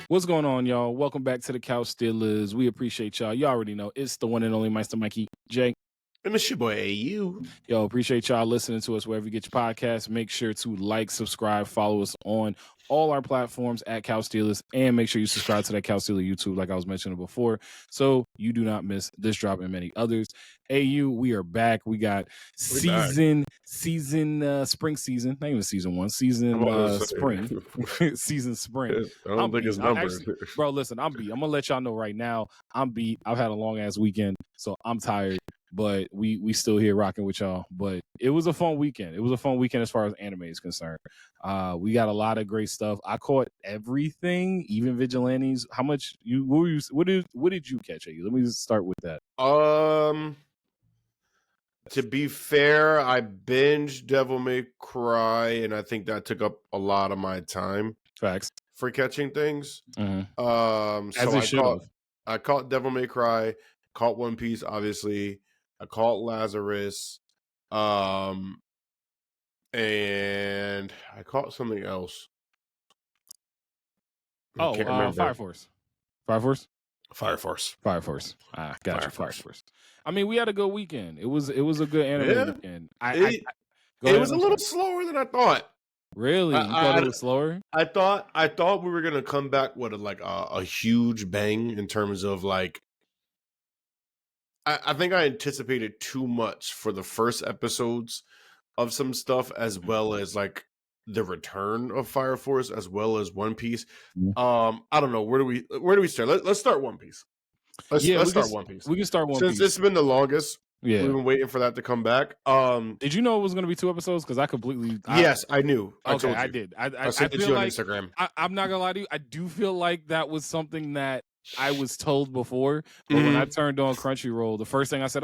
What's going on, y'all? Welcome back to the Couch Steelers. We appreciate y'all. You already know it's the one and only Mikey J. And it's your boy AU. Yo, appreciate y'all listening to us wherever you get your podcasts. Make sure to like, subscribe, follow us on all our platforms at Couch Steelers, and make sure you subscribe to that Couch Steeler YouTube, like I was mentioning before, so you do not miss this drop and many others. AU, we are back. We got spring season, not even season one, spring, season spring. I don't think it's numbered. Bro, listen, I'm beat. I'm gonna let y'all know right now. I'm beat. I've had a long ass weekend, so I'm tired. But we still here rocking with y'all. But it was a fun weekend. It was a fun weekend as far as anime is concerned. We got a lot of great stuff. I caught everything, even Vigilantes. How much what did you catch? Let me start with that. To be fair, I binged Devil May Cry, and I think that took up a lot of my time. Facts for catching things. Mm-hmm. So I caught Devil May Cry, caught One Piece, obviously. I caught Lazarus, and I caught something else. Fire Force. Fire Force. Gotcha. Fire Force. I mean, we had a good weekend. It was a good anime weekend. It was a little slower than I thought. Really? You thought it was slower? I thought we were gonna come back with a huge bang in terms of like. I think I anticipated too much for the first episodes of some stuff, as well as like the return of Fire Force, as well as One Piece. I don't know, where do we start? Let's start One Piece. Let's start One Piece. We can start One Piece. Since it's been the longest. Yeah, we've been waiting for that to come back. Did you know it was going to be 2 episodes? Because I completely. Yes, I knew. I told you. I did. I sent it to you on Instagram. I'm not gonna lie to you. I do feel like that was something that I was told before, but when I turned on Crunchyroll, the first thing I said,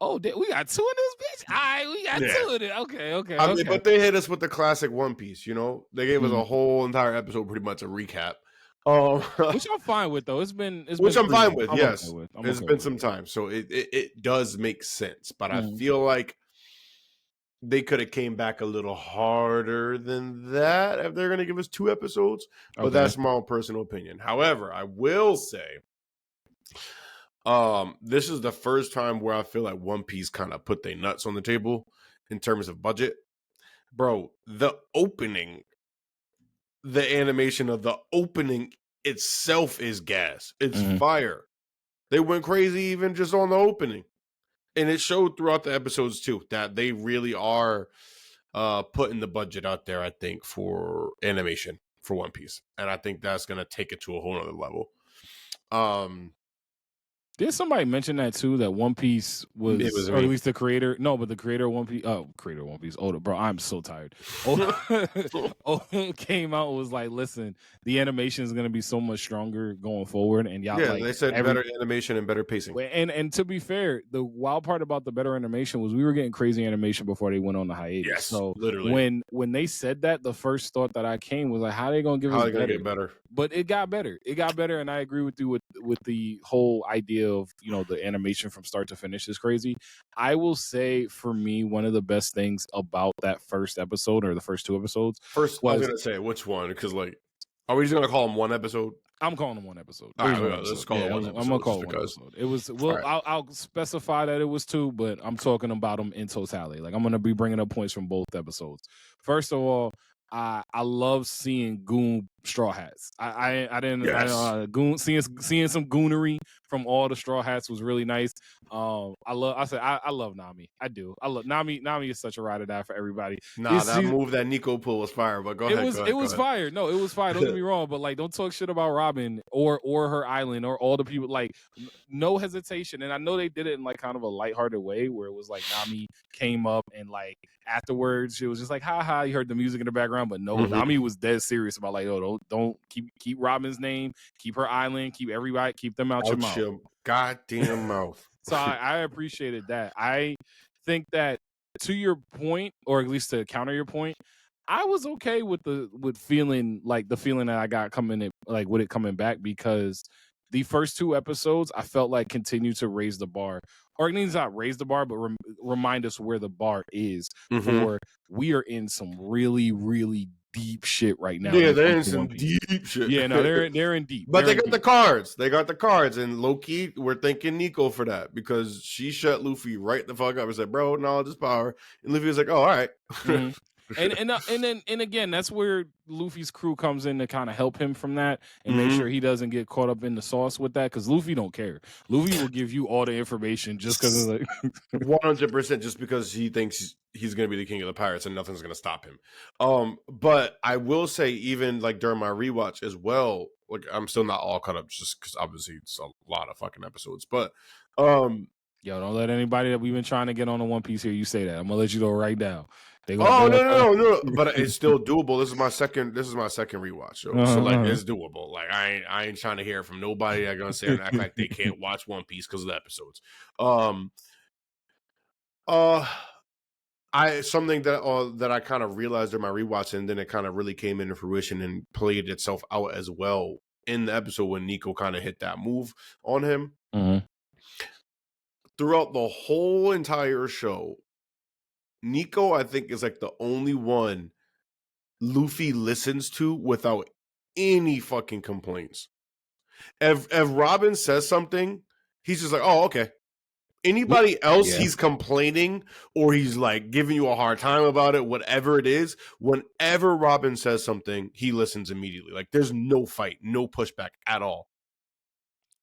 "Oh, we got 2 in this bitch. All right, we got 2 in it. Okay." I mean, but they hit us with the classic One Piece. You know, they gave us a whole entire episode, pretty much a recap. Which I'm fine with, though. Which I'm fine with. Yes, it's been some time, so it does make sense. But I feel like they could have came back a little harder than that if they're going to give us 2 episodes. But that's my own personal opinion. However, I will say, this is the first time where I feel like One Piece kind of put their nuts on the table in terms of budget. Bro, the animation of the opening itself is gas. It's fire. They went crazy even just on the opening. And it showed throughout the episodes too that they really are putting the budget out there, I think, for animation for One Piece. And I think that's going to take it to a whole other level. Did somebody mention that too? That One Piece was or at least the creator. No, but the creator of One Piece. Oh, creator of One Piece. Oh, bro, I'm so tired. Came out and was like, listen, the animation is going to be so much stronger going forward. And y'all, they said better animation and better pacing. And to be fair, the wild part about the better animation was we were getting crazy animation before they went on the hiatus. Yes, so literally. When they said that, the first thought that I came was like, how are they going to give us better? Get better? But it got better. And I agree with you with the whole idea of, you know, the animation from start to finish is crazy. I will say, for me, one of the best things about that first episode, or the first 2 episodes. I was gonna say which one, because like, are we just gonna call them one episode? I'm calling them one episode. All right, let's call it one episode. I'm gonna call it one episode. It was I'll specify that it was 2, but I'm talking about them in totality. Like, I'm gonna be bringing up points from both episodes. First of all, I love seeing goon Straw Hats. I didn't seeing some goonery from all the Straw Hats was really nice. I love Nami. I do. I love Nami. Nami is such a ride or die for everybody. That move that Nico pulled was fire. But go ahead. It was fire. No, it was fire. Don't get me wrong. But like, don't talk shit about Robin or her island or all the people. Like, no hesitation. And I know they did it in like kind of a lighthearted way, where it was like Nami came up and like afterwards she was just like, ha ha. You heard the music in the background, but no, Nami was dead serious about like, oh, don't keep Robin's name, keep her island, keep everybody, keep them out your mouth. Goddamn mouth. So I appreciated that. I think that, to your point, or at least to counter your point, I was okay with feeling that I got with it coming back, because the first 2 episodes, I felt like continued to raise the bar. Or it means not raise the bar, but remind us where the bar is for we are in some really, really deep shit right now. Yeah, they're in some deep shit. Yeah, no, they're in deep. But they got the cards. They got the cards. And low-key, we're thanking Nico for that because she shut Luffy right the fuck up and said, bro, knowledge is power. And Luffy was like, oh, all right. And again, that's where Luffy's crew comes in to kind of help him from that and make sure he doesn't get caught up in the sauce with that, because Luffy don't care. Luffy will give you all the information just because of like 100% just because he thinks he's going to be the king of the pirates and nothing's going to stop him. But I will say, even like during my rewatch as well, like I'm still not all caught up just because obviously it's a lot of fucking episodes. But yo, don't let anybody that we've been trying to get on a One Piece here you say that. I'm gonna let you know right now. No. But it's still doable. This is my second rewatch. So like it's doable. Like I ain't trying to hear from nobody that gonna say and act like they can't watch One Piece because of the episodes. Something that I kind of realized in my rewatch, and then it kind of really came into fruition and played itself out as well in the episode when Nico kind of hit that move on him. Throughout the whole entire show, Nico, I think, is like the only one Luffy listens to without any fucking complaints. If Robin says something, he's just like, oh, okay. Anybody else, he's complaining or he's like giving you a hard time about it, whatever it is. Whenever Robin says something, he listens immediately. Like there's no fight, no pushback at all.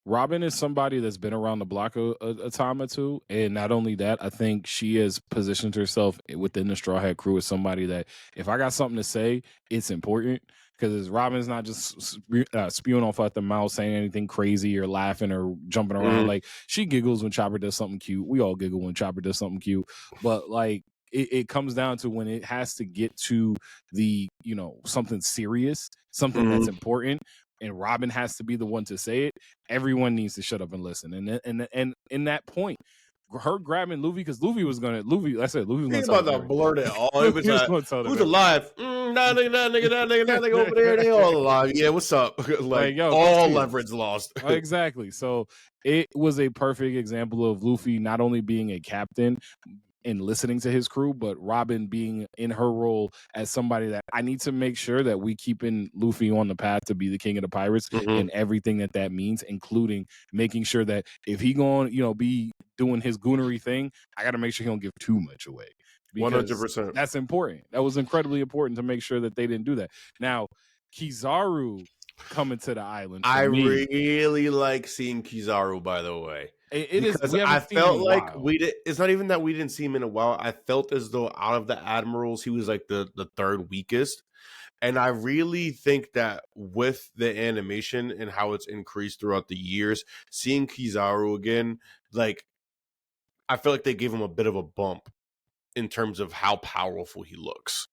Robin is somebody that's been around the block a time or two. And not only that, I think she has positioned herself within the Straw Hat crew as somebody that if I got something to say, it's important. Because Robin's not just spewing off at the mouth, saying anything crazy or laughing or jumping around. Like she giggles when Chopper does something cute. We all giggle when Chopper does something cute. But like it comes down to when it has to get to the, something serious, something that's important, and Robin has to be the one to say it, everyone needs to shut up and listen. And in that point, her grabbing Luffy, because Luffy was gonna Luffy was about to blurt it all. It was like, who's alive? That nigga over there, they all alive. Yeah, what's up? like yo, all leverage lost. Exactly. So it was a perfect example of Luffy not only being a captain and listening to his crew, but Robin being in her role as somebody that I need to make sure that we keeping Luffy on the path to be the king of the pirates and everything that means, including making sure that if he going, be doing his goonery thing, I got to make sure he don't give too much away. 100%. That's important. That was incredibly important to make sure that they didn't do that. Now, Kizaru coming to the island. I really like seeing Kizaru, by the way. It is. I felt like it's not even that we didn't see him in a while. I felt as though out of the admirals, he was like the third weakest. And I really think that with the animation and how it's increased throughout the years, seeing Kizaru again, like I feel like they gave him a bit of a bump in terms of how powerful he looks.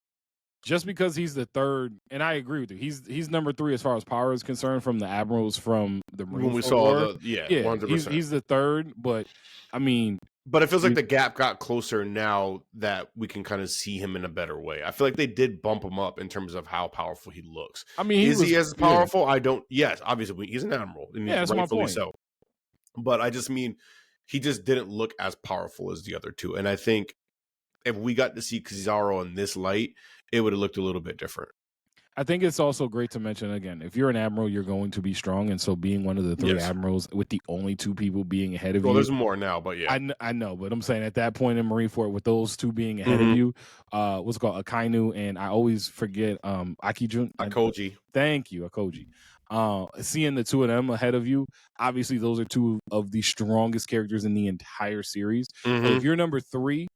Just because he's the third, and I agree with you, he's number 3 as far as power is concerned from the admirals from the Marine. When we saw 100%. He's the third, but I mean, but it feels like the gap got closer now that we can kind of see him in a better way. I feel like they did bump him up in terms of how powerful he looks. I mean, is he as powerful? I don't. Yes, obviously he's an admiral, and that's my point. So, but I just mean he just didn't look as powerful as the other two, and I think if we got to see Kizaru in this light, it would have looked a little bit different. I think it's also great to mention, again, if you're an admiral, you're going to be strong. And so being one of the 3 admirals with the only 2 people being ahead of you. Well, there's more now, but yeah. I know, but I'm saying at that point in Marineford, with those 2 being ahead of you, what's it called? Akainu, and I always forget Akoji. Thank you, Akoji. Seeing the 2 of them ahead of you, obviously those are 2 of the strongest characters in the entire series. But if you're number 3,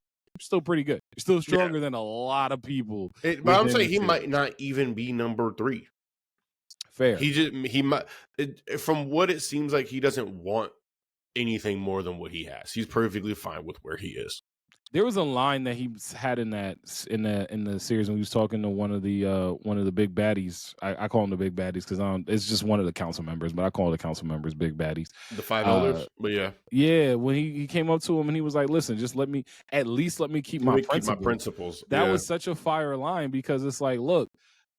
still pretty good. You're still stronger than a lot of people. But I'm saying he might not even be number 3. Fair. He might. From what it seems like, he doesn't want anything more than what he has. He's perfectly fine with where he is. There was a line that he had in the series when he was talking to one of the big baddies. I call them the big baddies because it's just one of the council members, but I call the council members big baddies. The 5 elders, but yeah. When he came up to him and he was like, "Listen, just let me keep my principles." That was such a fire line because it's like, look,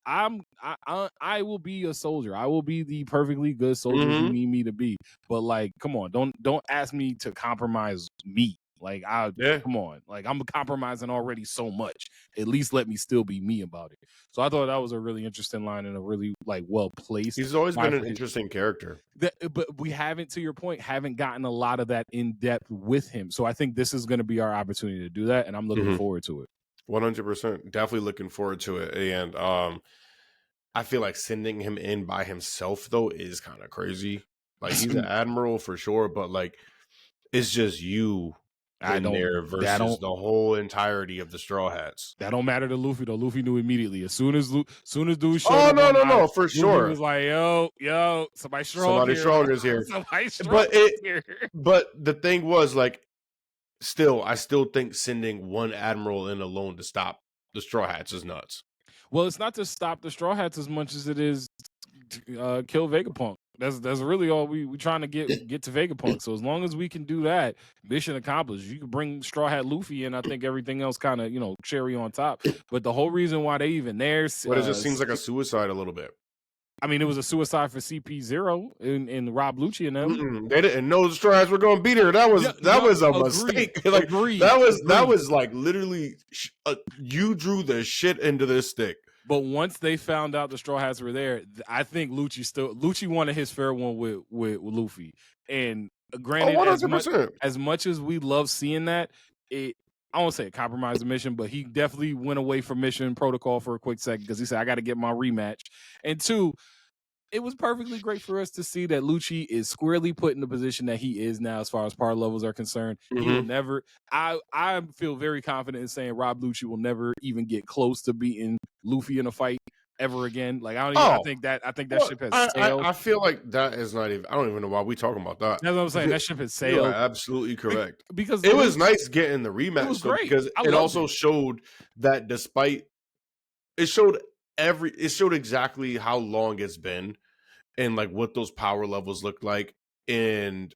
I will be a soldier. I will be the perfectly good soldier you need me to be. But like, come on, don't ask me to compromise me. Like, come on, like I'm compromising already so much. At least let me still be me about it. So I thought that was a really interesting line and a really like well placed. He's always been an interesting character. But we haven't, to your point, haven't gotten a lot of that in depth with him. So I think this is going to be our opportunity to do that, and I'm looking forward to it. 100%, definitely looking forward to it. And I feel like sending him in by himself though is kind of crazy. Like he's an admiral for sure, but like it's just you in there versus the whole entirety of the Straw Hats. That don't matter to Luffy though. Luffy knew immediately as soon as dude showed up. Oh no, for Luffy sure. Was like, yo, somebody strong is here. Somebody strong here. But the thing was like, I still think sending one admiral in alone to stop the Straw Hats is nuts. Well, it's not to stop the Straw Hats as much as it is to kill Vegapunk. That's really all we trying to get to Vegapunk. So as long as we can do that, mission accomplished. You can bring Straw Hat Luffy in. I think everything else kind of cherry on top. But the whole reason why they even there, it just seems like a suicide a little bit. I mean, it was a suicide for CP0 and Rob Lucci and them. They didn't know the Straw Hats were going to beat her. That was a mistake. Like agreed. That was like literally you drew the shit into this stick. But once they found out the Straw Hats were there, I think Lucci wanted his fair one with Luffy. And granted, as much as we love seeing that, I won't say a compromise the mission, but he definitely went away from mission protocol for a quick second because he said, I got to get my rematch. And two, it was perfectly great for us to see that Lucci is squarely put in the position that he is now as far as power levels are concerned. He will never, I feel very confident in saying Rob Lucci will never even get close to beating Luffy in a fight ever again. Like I think that ship has sailed. I feel like that is not even, I don't even know why we talking about that. That's what I'm saying. That ship has sailed. You are absolutely correct. Because it was nice getting the rematch. It was great. Because it also showed that it showed exactly how long it's been and like what those power levels look like. And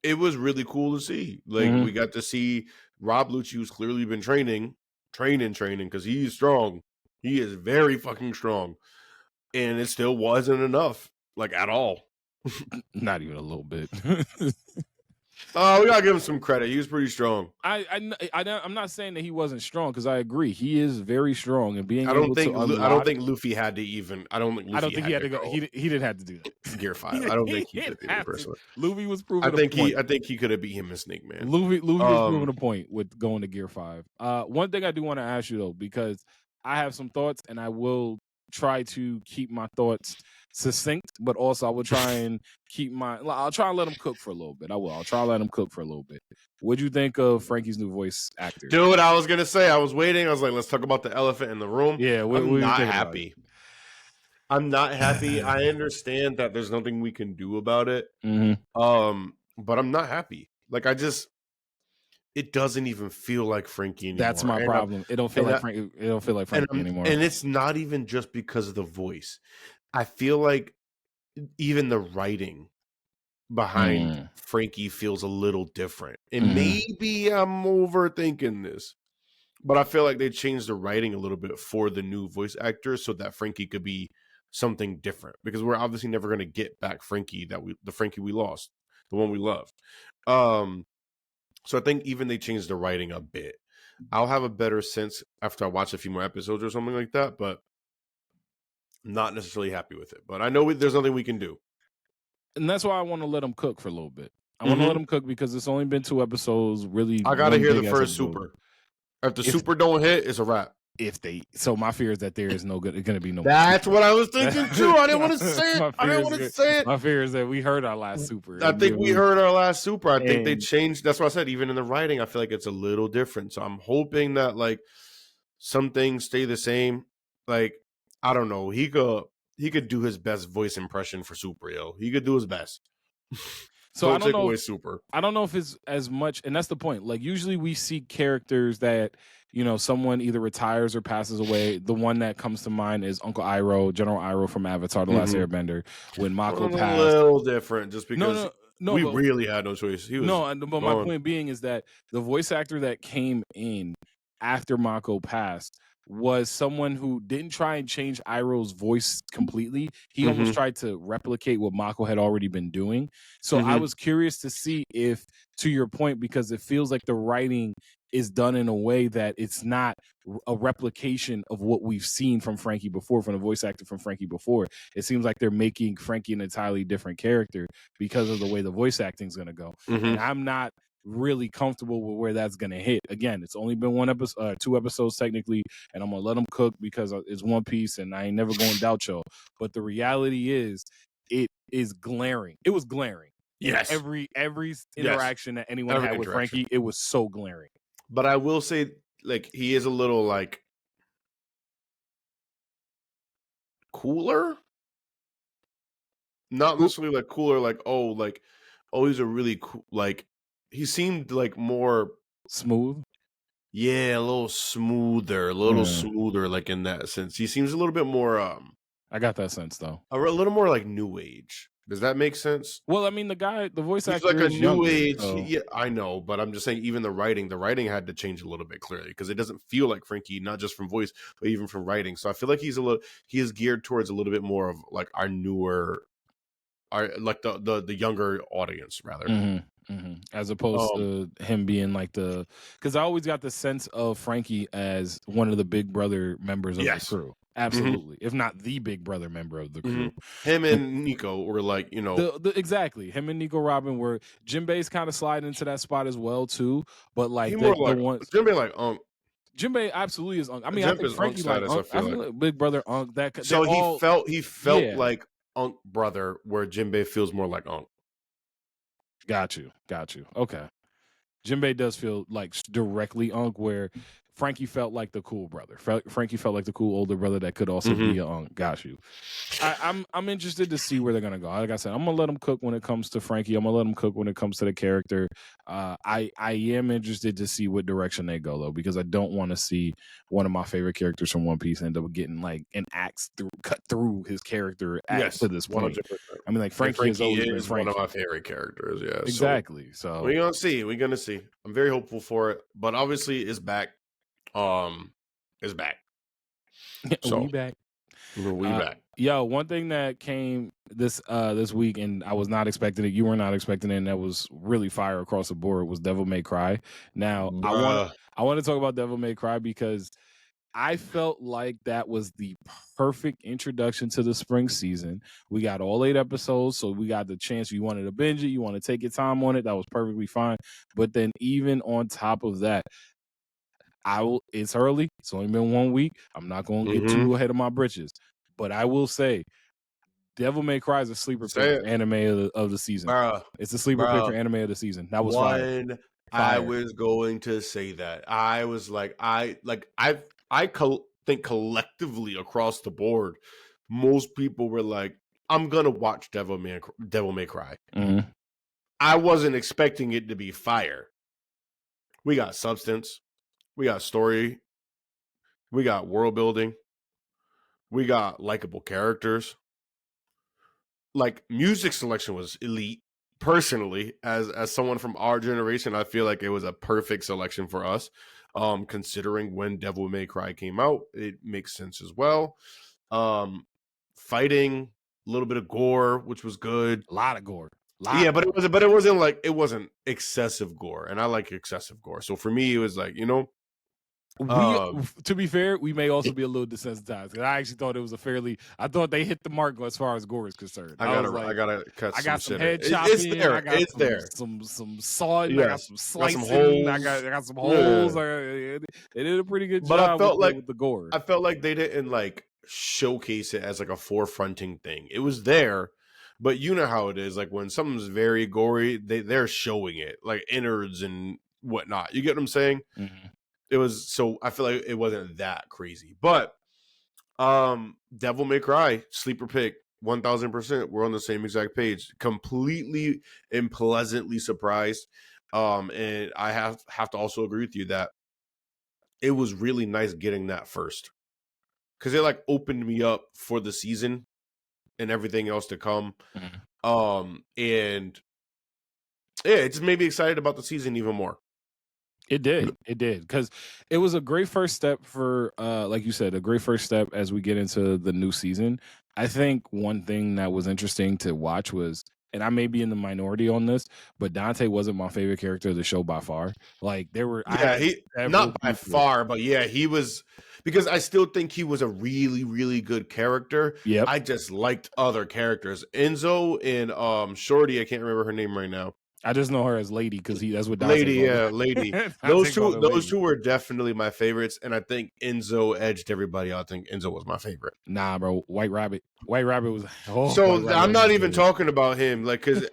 it was really cool to see. Like we got to see Rob Lucci, who's clearly been training because he's strong. He is very fucking strong. And it still wasn't enough, like at all. Not even a little bit. We gotta give him some credit. He was pretty strong. I'm not saying that he wasn't strong because I agree he is very strong and being. I don't think Luffy had to even. I don't think he had to go. He didn't have to do that. Gear 5. I don't think he could have personally. Luffy was proving. I think he could have beat him in Snake Man. Luffy was proving a point with going to Gear 5. One thing I do want to ask you though, because I have some thoughts and I will try to keep my thoughts succinct, but also I will try and I'll try and let him cook for a little bit. I'll try and let him cook for a little bit. What'd you think of Frankie's new voice actor? Dude, I was gonna say, I was waiting. I was like, let's talk about the elephant in the room. Yeah, I'm not happy. I'm not happy. I understand that there's nothing we can do about it. But I'm not happy. Like it doesn't even feel like Frankie anymore. That's my problem. It don't feel like Frankie. It don't feel like Frankie anymore. And it's not even just because of the voice. I feel like even the writing behind Frankie feels a little different. And maybe I'm overthinking this, but I feel like they changed the writing a little bit for the new voice actor so that Frankie could be something different. Because we're obviously never going to get back Frankie the Frankie we lost, the one we loved. So I think even they changed the writing a bit. I'll have a better sense after I watch a few more episodes or something like that, but I'm not necessarily happy with it. But I know there's nothing we can do. And that's why I want to let him cook for a little bit. I want to let him cook because it's only been 2 episodes. Really, I got to hear the first super. If the super don't hit, it's a wrap. So my fear is that there is going to be no. That's what I was thinking too. I didn't want to say it. My fear is that we heard our last super. I think we heard our last super. I think they changed. That's what I said. Even in the writing, I feel like it's a little different. So I'm hoping that like some things stay the same. Like I don't know. He could do his best voice impression for Super. He could do his best. So I don't know. Super. I don't know if it's as much, and that's the point. Like usually we see characters that someone either retires or passes away. The one that comes to mind is Uncle Iroh, General Iroh from Avatar: The Last Airbender. When Mako passed, a little different, just because we really had no choice. But my point being is that the voice actor that came in after Mako passed was someone who didn't try and change Iroh's voice completely. He almost Mm-hmm. tried to replicate what Mako had already been doing. So I Mm-hmm. was curious to see if, to your point, because it feels like the writing is done in a way that it's not a replication of what we've seen from Frankie before, from the voice actor from Frankie before. It seems like they're making Frankie an entirely different character because of the way the voice acting is going to go. Mm-hmm. And I'm not really comfortable with where that's going to hit. Again, it's only been 2 episodes technically, and I'm going to let them cook because it's One Piece and I ain't never going to doubt y'all. But the reality is, it is glaring. It was glaring. Yes. Every interaction that anyone had with Frankie, it was so glaring. But I will say, like, he is a little, like, cooler? Not necessarily, like, cooler, like, he's a really cool, like, he seemed, like, more... Smooth? Yeah, a little smoother, like, in that sense. He seems a little bit more, I got that sense, though. a little more, like, new age. Does that make sense? Well, I mean, the voice He's actor like a is new younger, age. so... Yeah, I know, but I'm just saying, even the writing had to change a little bit, clearly, because it doesn't feel like Frankie, not just from voice, but even from writing. So I feel like he is geared towards a little bit more of, like, our newer, like the younger audience, rather. Mm-hmm, mm-hmm. As opposed to him being like because I always got the sense of Frankie as one of the Big Brother members of the crew. Absolutely. If not the Big Brother member of the crew. Him and Nico were, like, you know... Exactly. Him and Nico Robin were... Jinbei's kind of sliding into that spot as well, too. But, like, he the more like ones... Jinbei, like, Jinbei absolutely is Unk. I mean, Jinbei I think is Frankie Unk like status, Unk. I feel like Big Brother Unk. So he felt Yeah. like Unk brother, where Jinbei feels more like Unk. Got you. Okay. Jinbei does feel like directly Unk, where Frankie felt like the cool brother. Frankie felt like the cool older brother that could also be a Unk. Got you. I'm interested to see where they're gonna go. Like I said, I'm gonna let them cook when it comes to Frankie. I'm gonna let them cook when it comes to the character. I am interested to see what direction they go, though, because I don't want to see one of my favorite characters from One Piece end up getting like an axe cut through his character to this point. 100%. I mean, like Frankie has always been Frankie. One of my favorite characters. Yeah, exactly. So we're gonna see. I'm very hopeful for it, but obviously it's back. It's back. So we back. We back. Yo, one thing that came this week, and I was not expecting it. You were not expecting it, and that was really fire across the board, was Devil May Cry. Now, I want to talk about Devil May Cry because I felt like that was the perfect introduction to the spring season. We got all 8 episodes, so we got the chance. You wanted to binge it, you want to take your time on it. That was perfectly fine. But then even on top of that, it's early. It's only been 1 week. I'm not going to get too ahead of my britches. But I will say, Devil May Cry is a sleeper pick for anime of the season. It's a sleeper pick for anime of the season. That was fire. I was going to say that. I was like, I think collectively across the board, most people were like, I'm gonna watch Devil May Cry. Mm-hmm. I wasn't expecting it to be fire. We got substance, we got story, we got world building, we got likable characters. Like, music selection was elite. Personally, as someone from our generation, I feel like it was a perfect selection for us. Considering when Devil May Cry came out, it makes sense as well. Fighting, a little bit of gore, which was good. A lot of gore. But it wasn't excessive gore, and I like excessive gore. So for me, it was like, to be fair, we may also be a little desensitized. I actually thought it was I thought they hit the mark as far as gore is concerned. I got some head chopping. It's there. Some sawing. I got some slicing. I got some holes. They did a pretty good job with the gore. I felt like they didn't like showcase it as like a forefronting thing. It was there, but you know how it is. Like when something's very gory, they're showing it, like innards and whatnot. You get what I'm saying? Mm-hmm. It was, so I feel like it wasn't that crazy. But Devil May Cry, sleeper pick, 1000%. We're on the same exact page. Completely and pleasantly surprised. And I have to also agree with you that it was really nice getting that first, because it like opened me up for the season and everything else to come. Mm-hmm. And yeah, it just made me excited about the season even more. It did. It did. Because it was a great first step for, like you said, a great first step as we get into the new season. I think one thing that was interesting to watch was, and I may be in the minority on this, but Dante wasn't my favorite character of the show by far. Like I Yeah, had he several not by people. far, but yeah, he was because I still think he was a really, really good character. Yep. I just liked other characters. Enzo and Shorty, I can't remember her name right now. I just know her as Lady because that's what Dante Lady, called her. yeah, Lady. Dante called her Those Lady. two were definitely my favorites, and I think Enzo edged everybody. I think Enzo was my favorite. Nah, bro. White Rabbit. White Rabbit was. Oh, White So Rabbit I'm was not even good. talking about him, like, because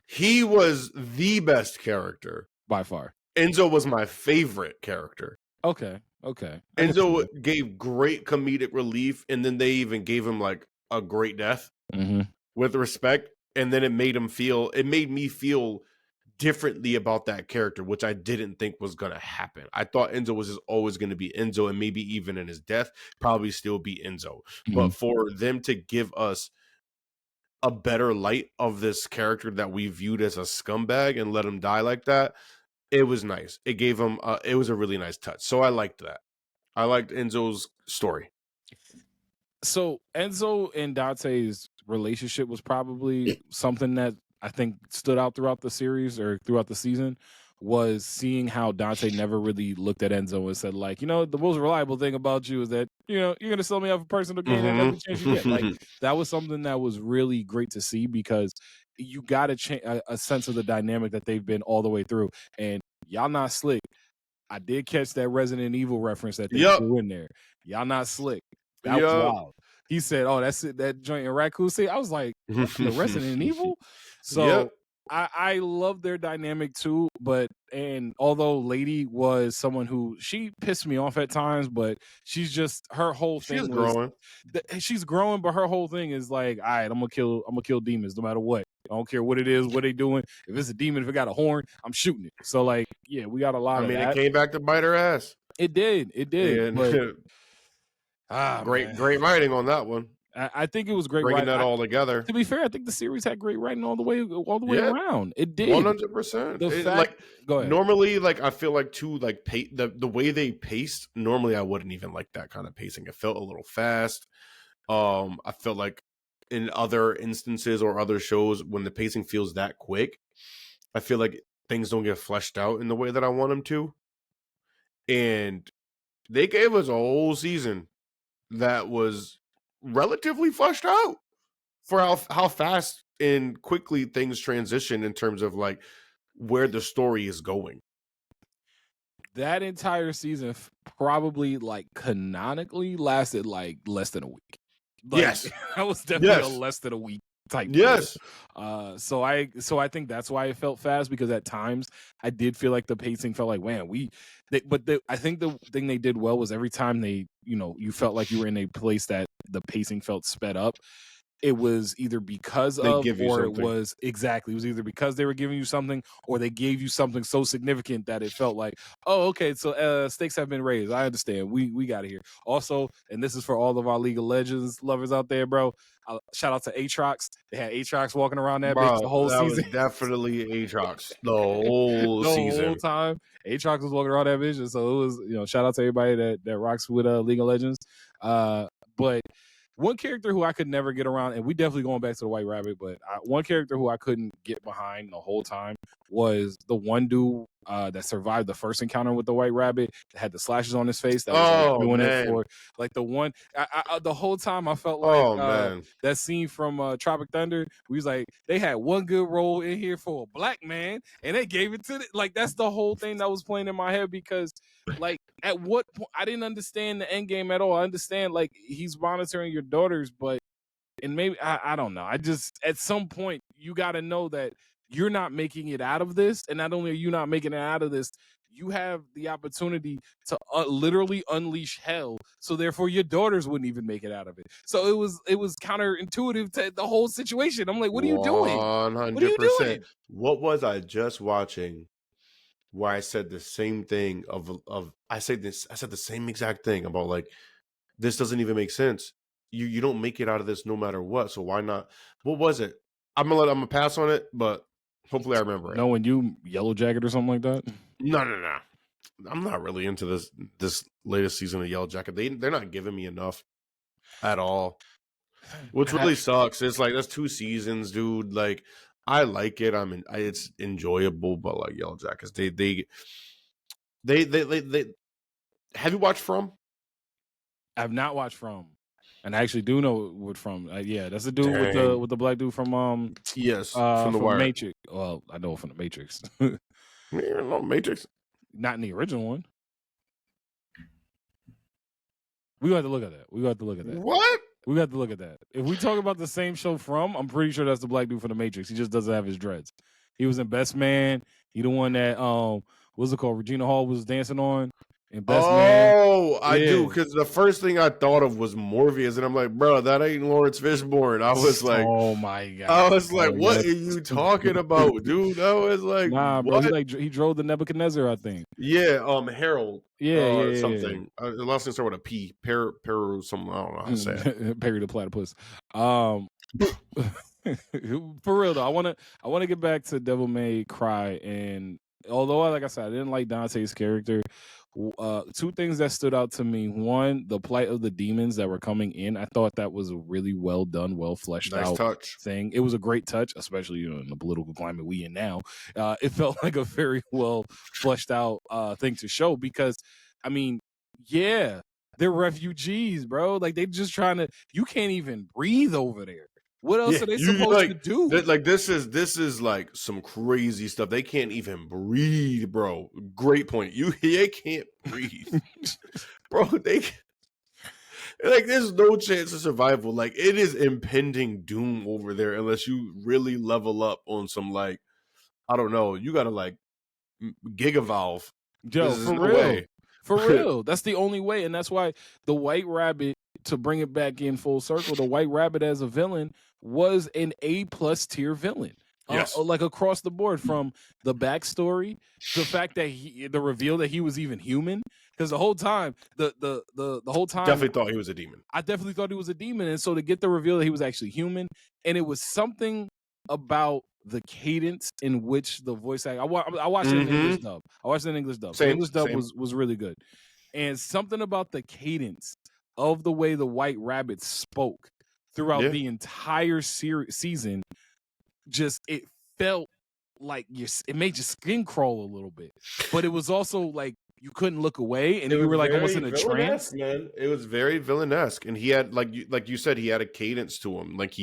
he was the best character By far. Enzo was my favorite character. Okay. Enzo gave great comedic relief, and then they even gave him like a great death with respect. And then it made me feel differently about that character, which I didn't think was going to happen. I thought Enzo was just always going to be Enzo, and maybe even in his death, probably still be Enzo. But for them to give us a better light of this character that we viewed as a scumbag and let him die like that, it was nice. It gave him, it was a really nice touch. So I liked that. I liked Enzo's story. So Enzo and Dante's relationship was probably something that I think stood out throughout the series or throughout the season, was seeing how Dante never really looked at Enzo and said, like, the most reliable thing about you is that, you're going to sell me off a personal gain at every chance you get. Like, that was something that was really great to see, because you got a sense of the dynamic that they've been all the way through. And y'all not slick. I did catch that Resident Evil reference that they threw in there. Y'all not slick. That was wild. He said, "Oh, that's it. That joint in Raccoon City." I was like, "That's the Resident Evil." So I love their dynamic too. And although Lady was someone who she pissed me off at times, but she's just her whole thing. She's growing. She's growing, but her whole thing is like, all right, I'm gonna kill demons no matter what. I don't care what it is, what they doing. If it's a demon, if it got a horn, I'm shooting it. So like, yeah, we got a lot of that. It came back to bite her ass. It did. But, great writing on that one. I think it was great bringing writing. that all together. To be fair, I think the series had great writing all the way around. It did 100%. Like, go ahead. Normally, like I feel like too, like the way they paced. Normally, I wouldn't even like that kind of pacing. It felt a little fast. I felt like in other instances or other shows, when the pacing feels that quick, I feel like things don't get fleshed out in the way that I want them to. And they gave us a whole season that was relatively fleshed out for how fast and quickly things transition in terms of like where the story is going. That entire season probably like canonically lasted like less than a week. Like, yes, that was definitely a less than a week type. Yes. So I think that's why it felt fast, because at times I did feel like the pacing felt like, man, I think the thing they did well was every time they, you felt like you were in a place that the pacing felt sped up. It was either because of, or it was either because they were giving you something, or they gave you something so significant that it felt like, oh, okay, so stakes have been raised. I understand. We got it here. Also, and this is for all of our League of Legends lovers out there, bro. Shout out to Aatrox. They had Aatrox walking around that bitch the whole season. Was definitely Aatrox the whole season. The whole time. Aatrox was walking around that bitch. So it was, shout out to everybody that rocks with League of Legends. But one character who I could never get around, and we definitely going back to the White Rabbit, but one character who I couldn't get behind the whole time was the one dude that survived the first encounter with the White Rabbit, that had the slashes on his face, that was doing it for like the one. The whole time I felt like that scene from Tropic Thunder. We was like, they had one good role in here for a black man, and they gave it to like that's the whole thing that was playing in my head, because like at what point I didn't understand the end game at all. I understand like he's monitoring your daughters, and maybe I don't know. I just at some point you got to know that you're not making it out of this, and not only are you not making it out of this, you have the opportunity to literally unleash hell. So therefore, your daughters wouldn't even make it out of it. So it was counterintuitive to the whole situation. I'm like, what are you doing? 100%. What are you doing? What was I just watching? Where I said the same thing I said the same exact thing about like, this doesn't even make sense. You don't make it out of this no matter what. So why not? What was it? I'm gonna pass on it, but hopefully I remember it. No, when you Yellow Jacket or something like that. No. I'm not really into this latest season of Yellow Jacket. They're not giving me enough at all. Which really sucks. It's like that's 2 seasons, dude. Like I like it. It's enjoyable, but like Yellow Jackets, they have you watched From? I've not watched From, and I actually do know what From. Yeah, that's the dude Dang. with the black dude from Yes, from The Wire. Matrix. Well, I know from the Matrix. No, Matrix. Not in the original one. We got to look at that. What? We got to look at that. If we talk about the same show From, I'm pretty sure that's the black dude from the Matrix. He just doesn't have his dreads. He was in Best Man. He the one that what's it called? Regina Hall was dancing on in Best Man. Oh, I do, because the first thing I thought of was Morpheus, and I'm like, bro, that ain't Lawrence Fishburne. I was like, oh my god. I was like, what are you talking about, dude? I was like, nah, what? bro. He drove the Nebuchadnezzar, I think. Yeah, Harold. Yeah, something. The last name started with a P. Peru, something. I don't know how to say it. Perry the Platypus. For real though, I wanna get back to Devil May Cry, and although like I said, I didn't like Dante's character. 2 things that stood out to me. One, the plight of the demons that were coming in. I thought that was a really well done, well fleshed out touch thing. It was a great touch, especially in the political climate we in now. It felt like a very well fleshed out thing to show, because I mean, yeah, they're refugees, bro. Like they just trying to. You can't even breathe over there. What else are they supposed to do? This is like some crazy stuff. They can't even breathe, bro. Great point. They can't breathe, bro. There's no chance of survival. Like it is impending doom over there unless you really level up on some, like, I don't know. You gotta like Gigavolve. Joe, for real. For real. That's the only way. And that's why the White Rabbit, to bring it back in full circle, the White Rabbit as a villain was an A+ tier villain. Yes. Like across the board, from the backstory, the fact that the reveal that he was even human. Because the whole time, the whole time, definitely thought he was a demon. I definitely thought he was a demon. And so to get the reveal that he was actually human, and it was something about the cadence in which the voice act. I watched it in English dub. The English dub was really good. And something about the cadence of the way the White Rabbit spoke throughout the entire season, just it felt like it made your skin crawl a little bit. But it was also like you couldn't look away, and you were like almost in a trance. Man, it was very villainesque, and he had like you said, he had a cadence to him. Like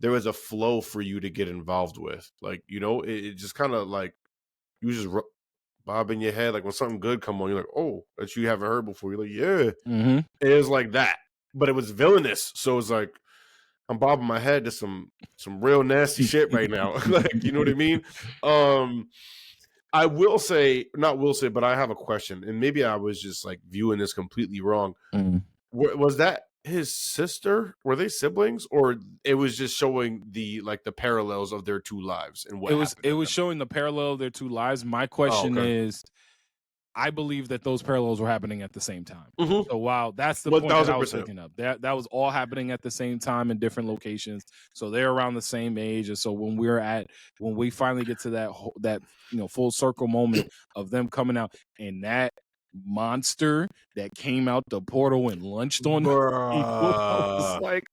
there was a flow for you to get involved with. Like, you know, it just kind of like you just bobbing your head, like when something good come on, you're like, oh, that you haven't heard before. You're like, yeah, It was like that, but it was villainous. So it's like I'm bobbing my head to some real nasty shit right now. Like, you know what I mean? I will say, but I have a question, and maybe I was just like viewing this completely wrong. Was that his sister? Were they siblings, or it was just showing the parallels of their 2 lives and what it was showing the parallel of their 2 lives. My question is, I believe that those parallels were happening at the same time. So while that's the point that I was picking up, that was all happening at the same time in different locations. So they're around the same age, and so when we finally get to that full circle moment of them coming out, and that monster that came out the portal and lunched on people, I was like,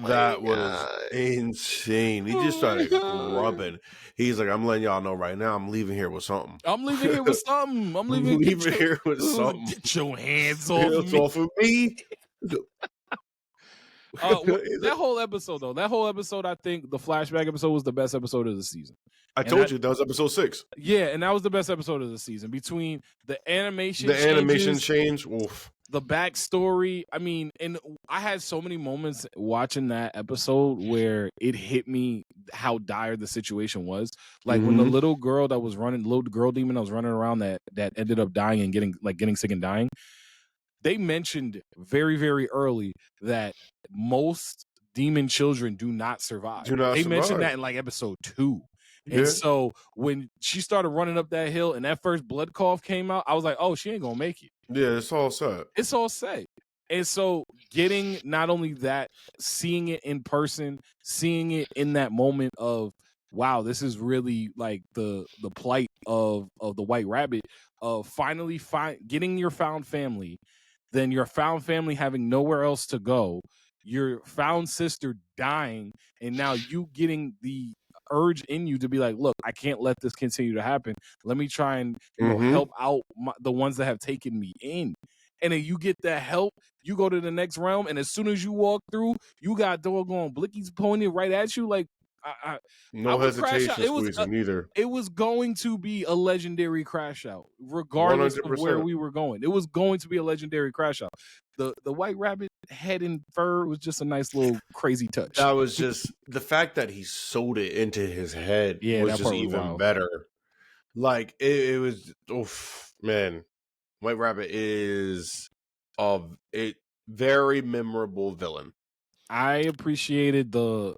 that was insane. He just started grubbing. He's like, I'm letting y'all know right now, I'm leaving here with something. I'm leaving here with something. Get your hands off me. That whole episode, I think the flashback episode was the best episode of the season. I told you that was episode 6. Yeah, and that was the best episode of the season. Between the animation change, oof. The backstory. I mean, and I had so many moments watching that episode where it hit me how dire the situation was. Like when the little girl demon that was running around that ended up dying and getting sick and dying. They mentioned very, very early that most demon children do not survive. Mentioned that in like episode 2. And so when she started running up that hill and that first blood cough came out, I was like, oh, she ain't gonna make it. Yeah, it's all set. And so getting not only that, seeing it in person, seeing it in that moment of wow, this is really like the plight of the White Rabbit, of finally getting your found family, then your found family having nowhere else to go, your found sister dying, and now you getting the urge in you to be like, look, I can't let this continue to happen. Let me try and help out the ones that have taken me in. And then you get that help, you go to the next realm, and as soon as you walk through, you got doggone blickies pointed right at you. Like, I No would crash out. hesitation squeezing either. It was going to be a legendary crash out, regardless of where 100%. we were going. It was going to be a legendary crash out. The White Rabbit head and fur was just a nice little crazy touch. That was just the fact that he sewed it into his head was that just part was even wild. better. Like it was, oof, man. White Rabbit is a very memorable villain. I appreciated the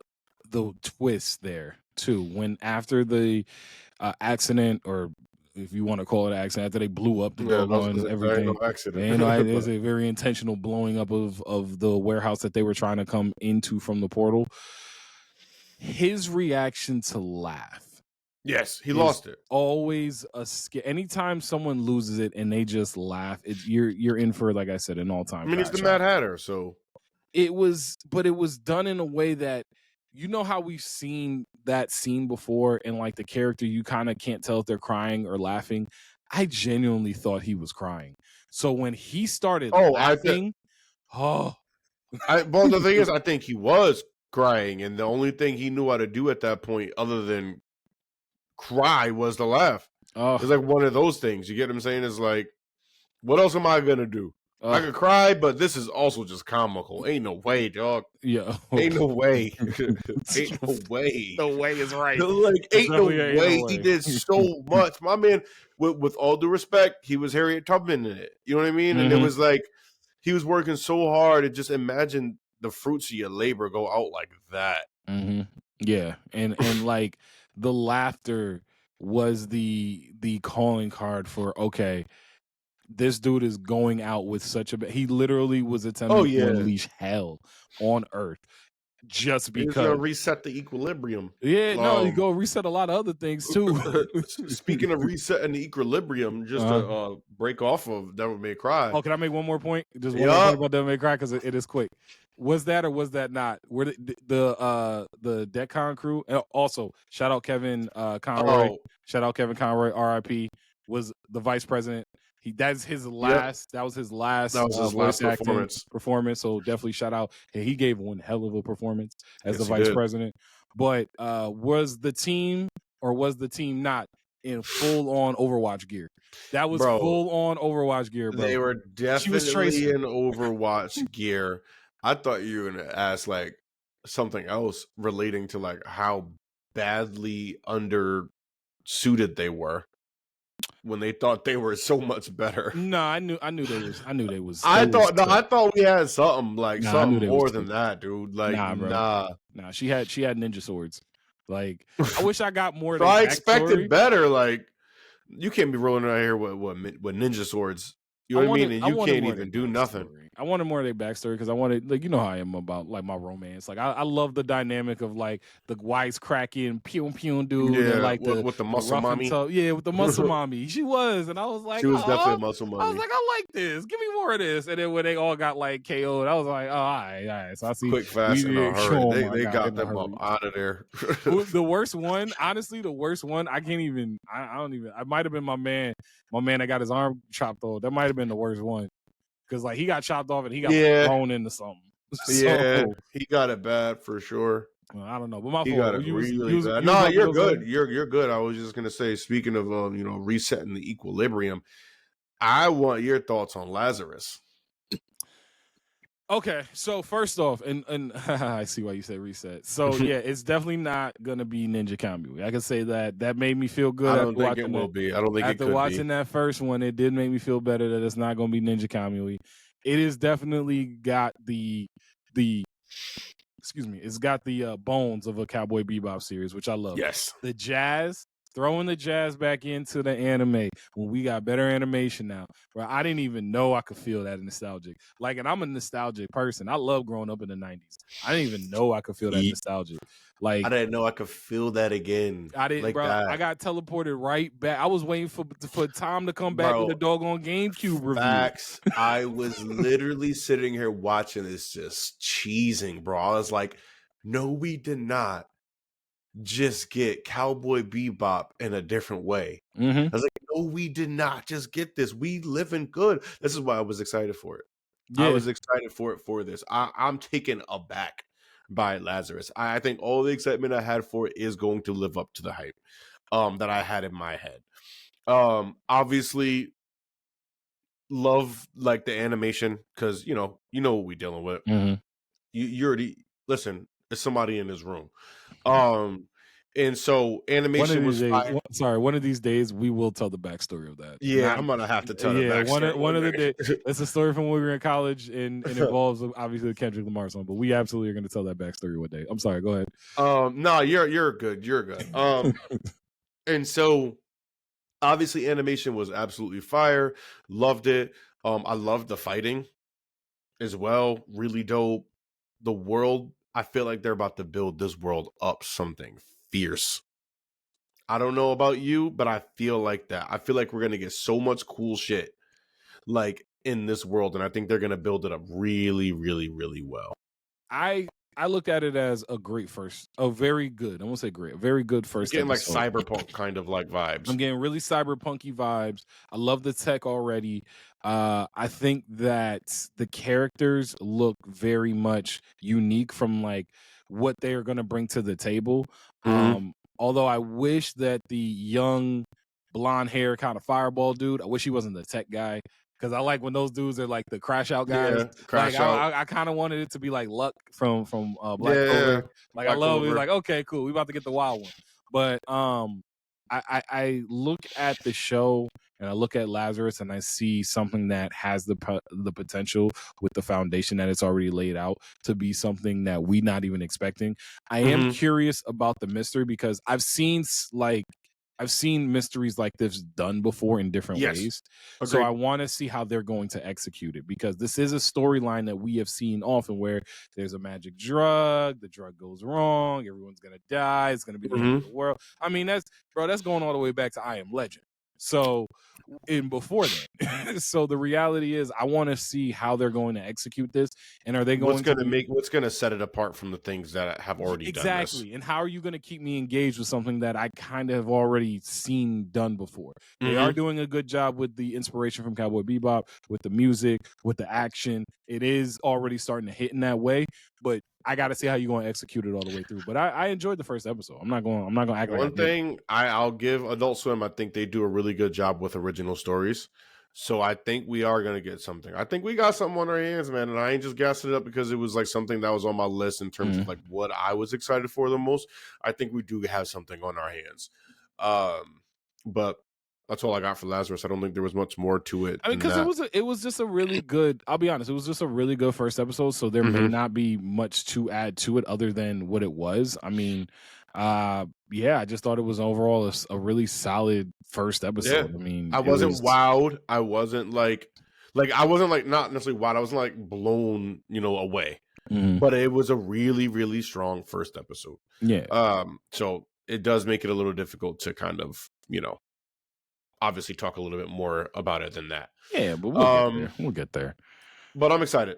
twist there too, when after the accident, or if you want to call it an accident, after they blew up the doggone everything. No accident. It's a very intentional blowing up of the warehouse that they were trying to come into from the portal. His reaction to laugh. Yes, he lost it. Always a anytime someone loses it and they just laugh, you're in for, like I said, an all-time. I mean, he's the Mad Hatter, so it was done in a way that, you know how we've seen that scene before, and like the character, you kind of can't tell if they're crying or laughing. I genuinely thought he was crying. So when he started laughing, well, the thing is, I think he was crying, and the only thing he knew how to do at that point, other than cry, was to laugh. It's like one of those things. You get what I'm saying? It's like, what else am I gonna do? I could cry, but this is also just comical. Ain't no way, dog. Yeah. Ain't no way. Ain't no way. The way is right. Like, ain't no way. He did so much. My man, with all due respect, he was Harriet Tubman in it. You know what I mean? And it was like, he was working so hard, and just imagine the fruits of your labor go out like that. Yeah. And like, the laughter was the calling card for, okay, this dude is going out with such a... He literally was attempting to unleash hell on Earth just because. He's gonna reset the equilibrium. Yeah, no, he's gonna reset a lot of other things too. Speaking of resetting the equilibrium, just to break off of Devil May Cry. Oh, can I make one more point? Just one more point about Devil May Cry, because it is quick. Was that or was that not? Where the Decon crew? Also, shout out Kevin Conroy. Shout out Kevin Conroy, R.I.P. Was the vice president. That's his last. That was his last. That was his last performance. So definitely shout out. And he gave one hell of a performance as the vice president. But was the team, or was the team not in full on Overwatch gear? That was full on Overwatch gear, bro. They were definitely in Overwatch gear. I thought you were gonna ask like something else relating to like how badly undersuited they were when they thought they were so much better. No, I knew they was. I thought we had something like something more than that, dude. Like, nah. She had ninja swords. Like, I wish I got more. So I expected better. Like, you can't be rolling around here with ninja swords. You know what I mean? And you can't even do nothing. I wanted more of their backstory, because I wanted, like, you know how I am about like my romance. Like, I love the dynamic of like the wisecracking pew pew dude, and like with the muscle mommy. With the muscle mommy. She was, and I was like, she was definitely a muscle mommy. I was like, I like this. Give me more of this. And then when they all got like KO'd, I was like, oh, all right. So I see quick, fast, and a hurry. They got them up out of there. The worst one, honestly, I can't even. I don't even. I might have been my man that got his arm chopped off. That might have been the worst one, because like he got chopped off and he got thrown into something. Yeah, he got it bad for sure. Well, I don't know, but my he got it really bad. No, you're good. You're good. I was just gonna say, speaking of resetting the equilibrium, I want your thoughts on Lazarus. Okay, so first off, and I see why you said reset. So yeah, it's definitely not gonna be Ninja Kamui. I can say that made me feel good. I don't think it will be. I don't think it could be. After watching that first one, it did make me feel better that it's not gonna be Ninja Kamui. It is definitely got the it's got the bones of a Cowboy Bebop series, which I love. Yes, the jazz, throwing the jazz back into the anime when we got better animation now. Bro, I didn't even know I could feel that nostalgic. Like, and I'm a nostalgic person. I love growing up in the 90s. I didn't even know I could feel that nostalgic. Like, I didn't know I could feel that again. I didn't, like bro. that. I got teleported right back. I was waiting for Tom to come back with a doggone GameCube review. Facts. I was literally sitting here watching this, just cheesing, bro. I was like, no, we did not just get Cowboy Bebop in a different way. Mm-hmm. I was like, no, we did not just get this. We living good. This is why I was excited for it. Yeah. I was excited for this. I'm taken aback by Lazarus. I think all the excitement I had for it is going to live up to the hype that I had in my head. Obviously love like the animation, because you know what we're dealing with. Mm-hmm. You already listen, there's somebody in this room. And so animation was fire. One of these days we will tell the backstory of that. Yeah, I'm gonna have to tell the backstory. One of the days. It's a story from when we were in college, and it involves obviously the Kendrick Lamar song. But we absolutely are going to tell that backstory one day. I'm sorry. Go ahead. No, you're good. You're good. And so obviously animation was absolutely fire. Loved it. I loved the fighting as well. Really dope. The world, I feel like they're about to build this world up something fierce. I don't know about you, but I feel like that. I feel like we're going to get so much cool shit like in this world, and I think they're going to build it up really, really, really well. I look at it as a very good. I won't say great, a very good first. Getting episode. Like cyberpunk kind of like vibes. I'm getting really cyberpunky vibes. I love the tech already. I think that the characters look very much unique from like what they are going to bring to the table. Mm-hmm. Although I wish that the young blonde hair kind of fireball dude, I wish he wasn't the tech guy. Because I like when those dudes are like the crash out guys. Yeah, I kind of wanted it to be like Luck from Black Clover. Like Black I love it. Like, okay, cool. We about to get the wild one. But I look at the show and I look at Lazarus and I see something that has the potential with the foundation that it's already laid out to be something that we not even expecting. I am curious about the mystery because I've seen mysteries like this done before in different ways. Agreed. So I want to see how they're going to execute it, because this is a storyline that we have seen often where there's a magic drug, the drug goes wrong, everyone's going to die, it's going to be the end of the world. I mean, that's going all the way back to I Am Legend. So in before then. So the reality is I want to see how they're going to execute this, and are they going what's going to set it apart from the things that have already done this. Exactly. And how are you going to keep me engaged with something that I kind of have already seen done before? They are doing a good job with the inspiration from Cowboy Bebop, with the music, with the action. It is already starting to hit in that way, but I got to see how you're going to execute it all the way through. But I enjoyed the first episode. I'm not going to act like one thing I'll give Adult Swim. I think they do a really good job with original stories. So I think we are going to get something. I think we got something on our hands, man. And I ain't just gassing it up because it was like something that was on my list in terms of like what I was excited for the most. I think we do have something on our hands. But that's all I got for Lazarus. I don't think there was much more to it. I mean, because it was just a really good. I'll be honest, it was just a really good first episode. So there may not be much to add to it other than what it was. I mean, I just thought it was overall a really solid first episode. Yeah. I mean, I wasn't wowed. I wasn't like I wasn't like not necessarily wowed. I wasn't like blown, away. But it was a really, really strong first episode. Yeah. So it does make it a little difficult to kind of, obviously talk a little bit more about it than that. Yeah, but we'll get there. We'll get there. But I'm excited.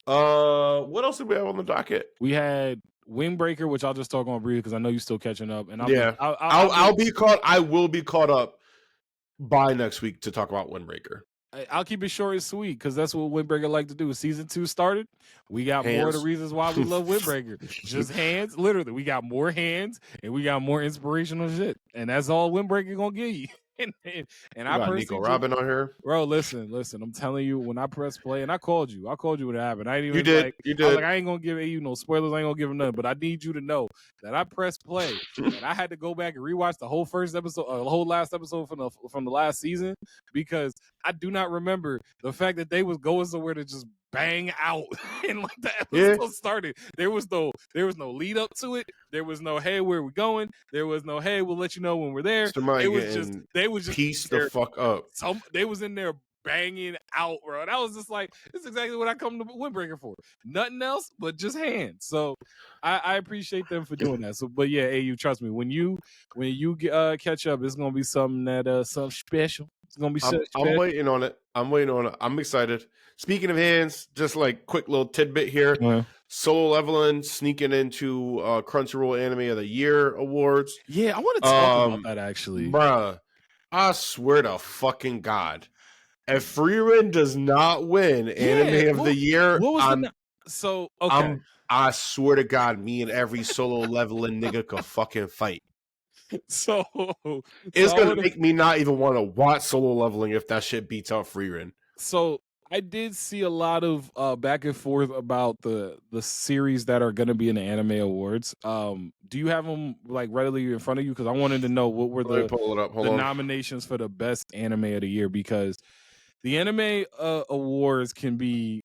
What else did we have on the docket? We had Windbreaker, which I'll just talk on briefly because I know you're still catching up. And I will be caught up by next week to talk about Windbreaker. I'll keep it short and sweet because that's what Windbreaker like to do. Season 2 started. We got more of the reasons why we love Windbreaker. Just hands. Literally, we got more hands and we got more inspirational shit. And that's all Windbreaker gonna give you. And I got Nico Robin on here, bro. Listen. I'm telling you, when I press play, and I called you when it happened. I didn't even. You did. I ain't gonna give AU no spoilers. I ain't gonna give him nothing. But I need you to know that I pressed play, and I had to go back and rewatch the whole first episode, the whole last episode from the last season, because I do not remember the fact that they was going somewhere to just bang out and like the episode started. There was no lead up to it. There was no, hey, where are we going? There was no, hey, we'll let you know when we're there. Somebody It was just they was just piece the fuck up. They was in there banging out, bro. And I was just like, this is exactly what I come to Windbreaker for. Nothing else but just hands. So I appreciate them for doing that. So, but yeah, AU, trust me, when you catch up, it's gonna be something that something special. It's gonna be something special. I'm waiting on it. I'm excited. Speaking of hands, just like quick little tidbit here. Solo Leveling sneaking into Crunchyroll Anime of the Year awards. Yeah, I want to talk about that actually. Bruh, I swear to fucking God. If Frieren does not win Anime of the Year, I swear to God, me and every Solo Leveling nigga could fucking fight. So it's gonna make me not even want to watch Solo Leveling if that shit beats out Frieren. So I did see a lot of back and forth about the series that are going to be in the Anime Awards. Do you have them like readily in front of you? Because I wanted to know what were the nominations for the best anime of the year, because the Anime Awards can be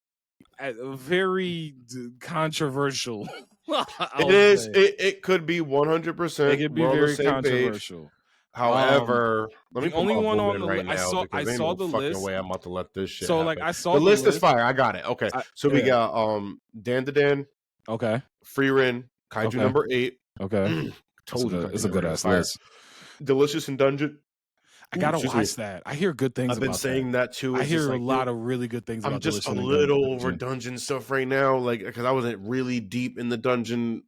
very controversial. It is. It could be 100%. It could be very controversial. Page. However, let me the only one on the right now. I saw the list. Way I'm about to let this shit. So happen. like I saw the list is fire. I got it. Okay, so we got Dan to Dan. Okay. Frieren, Kaiju number 8. Okay. It's a good ass list. Delicious in Dungeon. I gotta watch that. I hear good things. I've been saying that too. I hear a lot of really good things. I'm just a little over dungeon stuff right now, like because I wasn't really deep in the dungeon,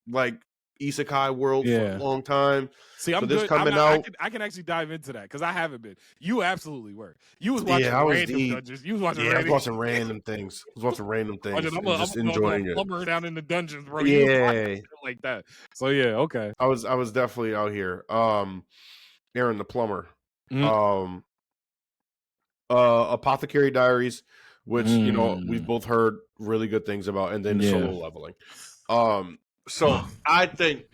like isekai world for a long time. See, I'm good. Coming out. I can actually dive into that because I haven't been. You absolutely were. You was watching random dungeons. You was watching. I was watching random things. I'm just enjoying it. Plumber down in the dungeons, bro. Yeah, like that. So yeah, okay. I was definitely out here. Aaron the plumber. Apothecary Diaries, which you know we've both heard really good things about, and then Solo Leveling. So I think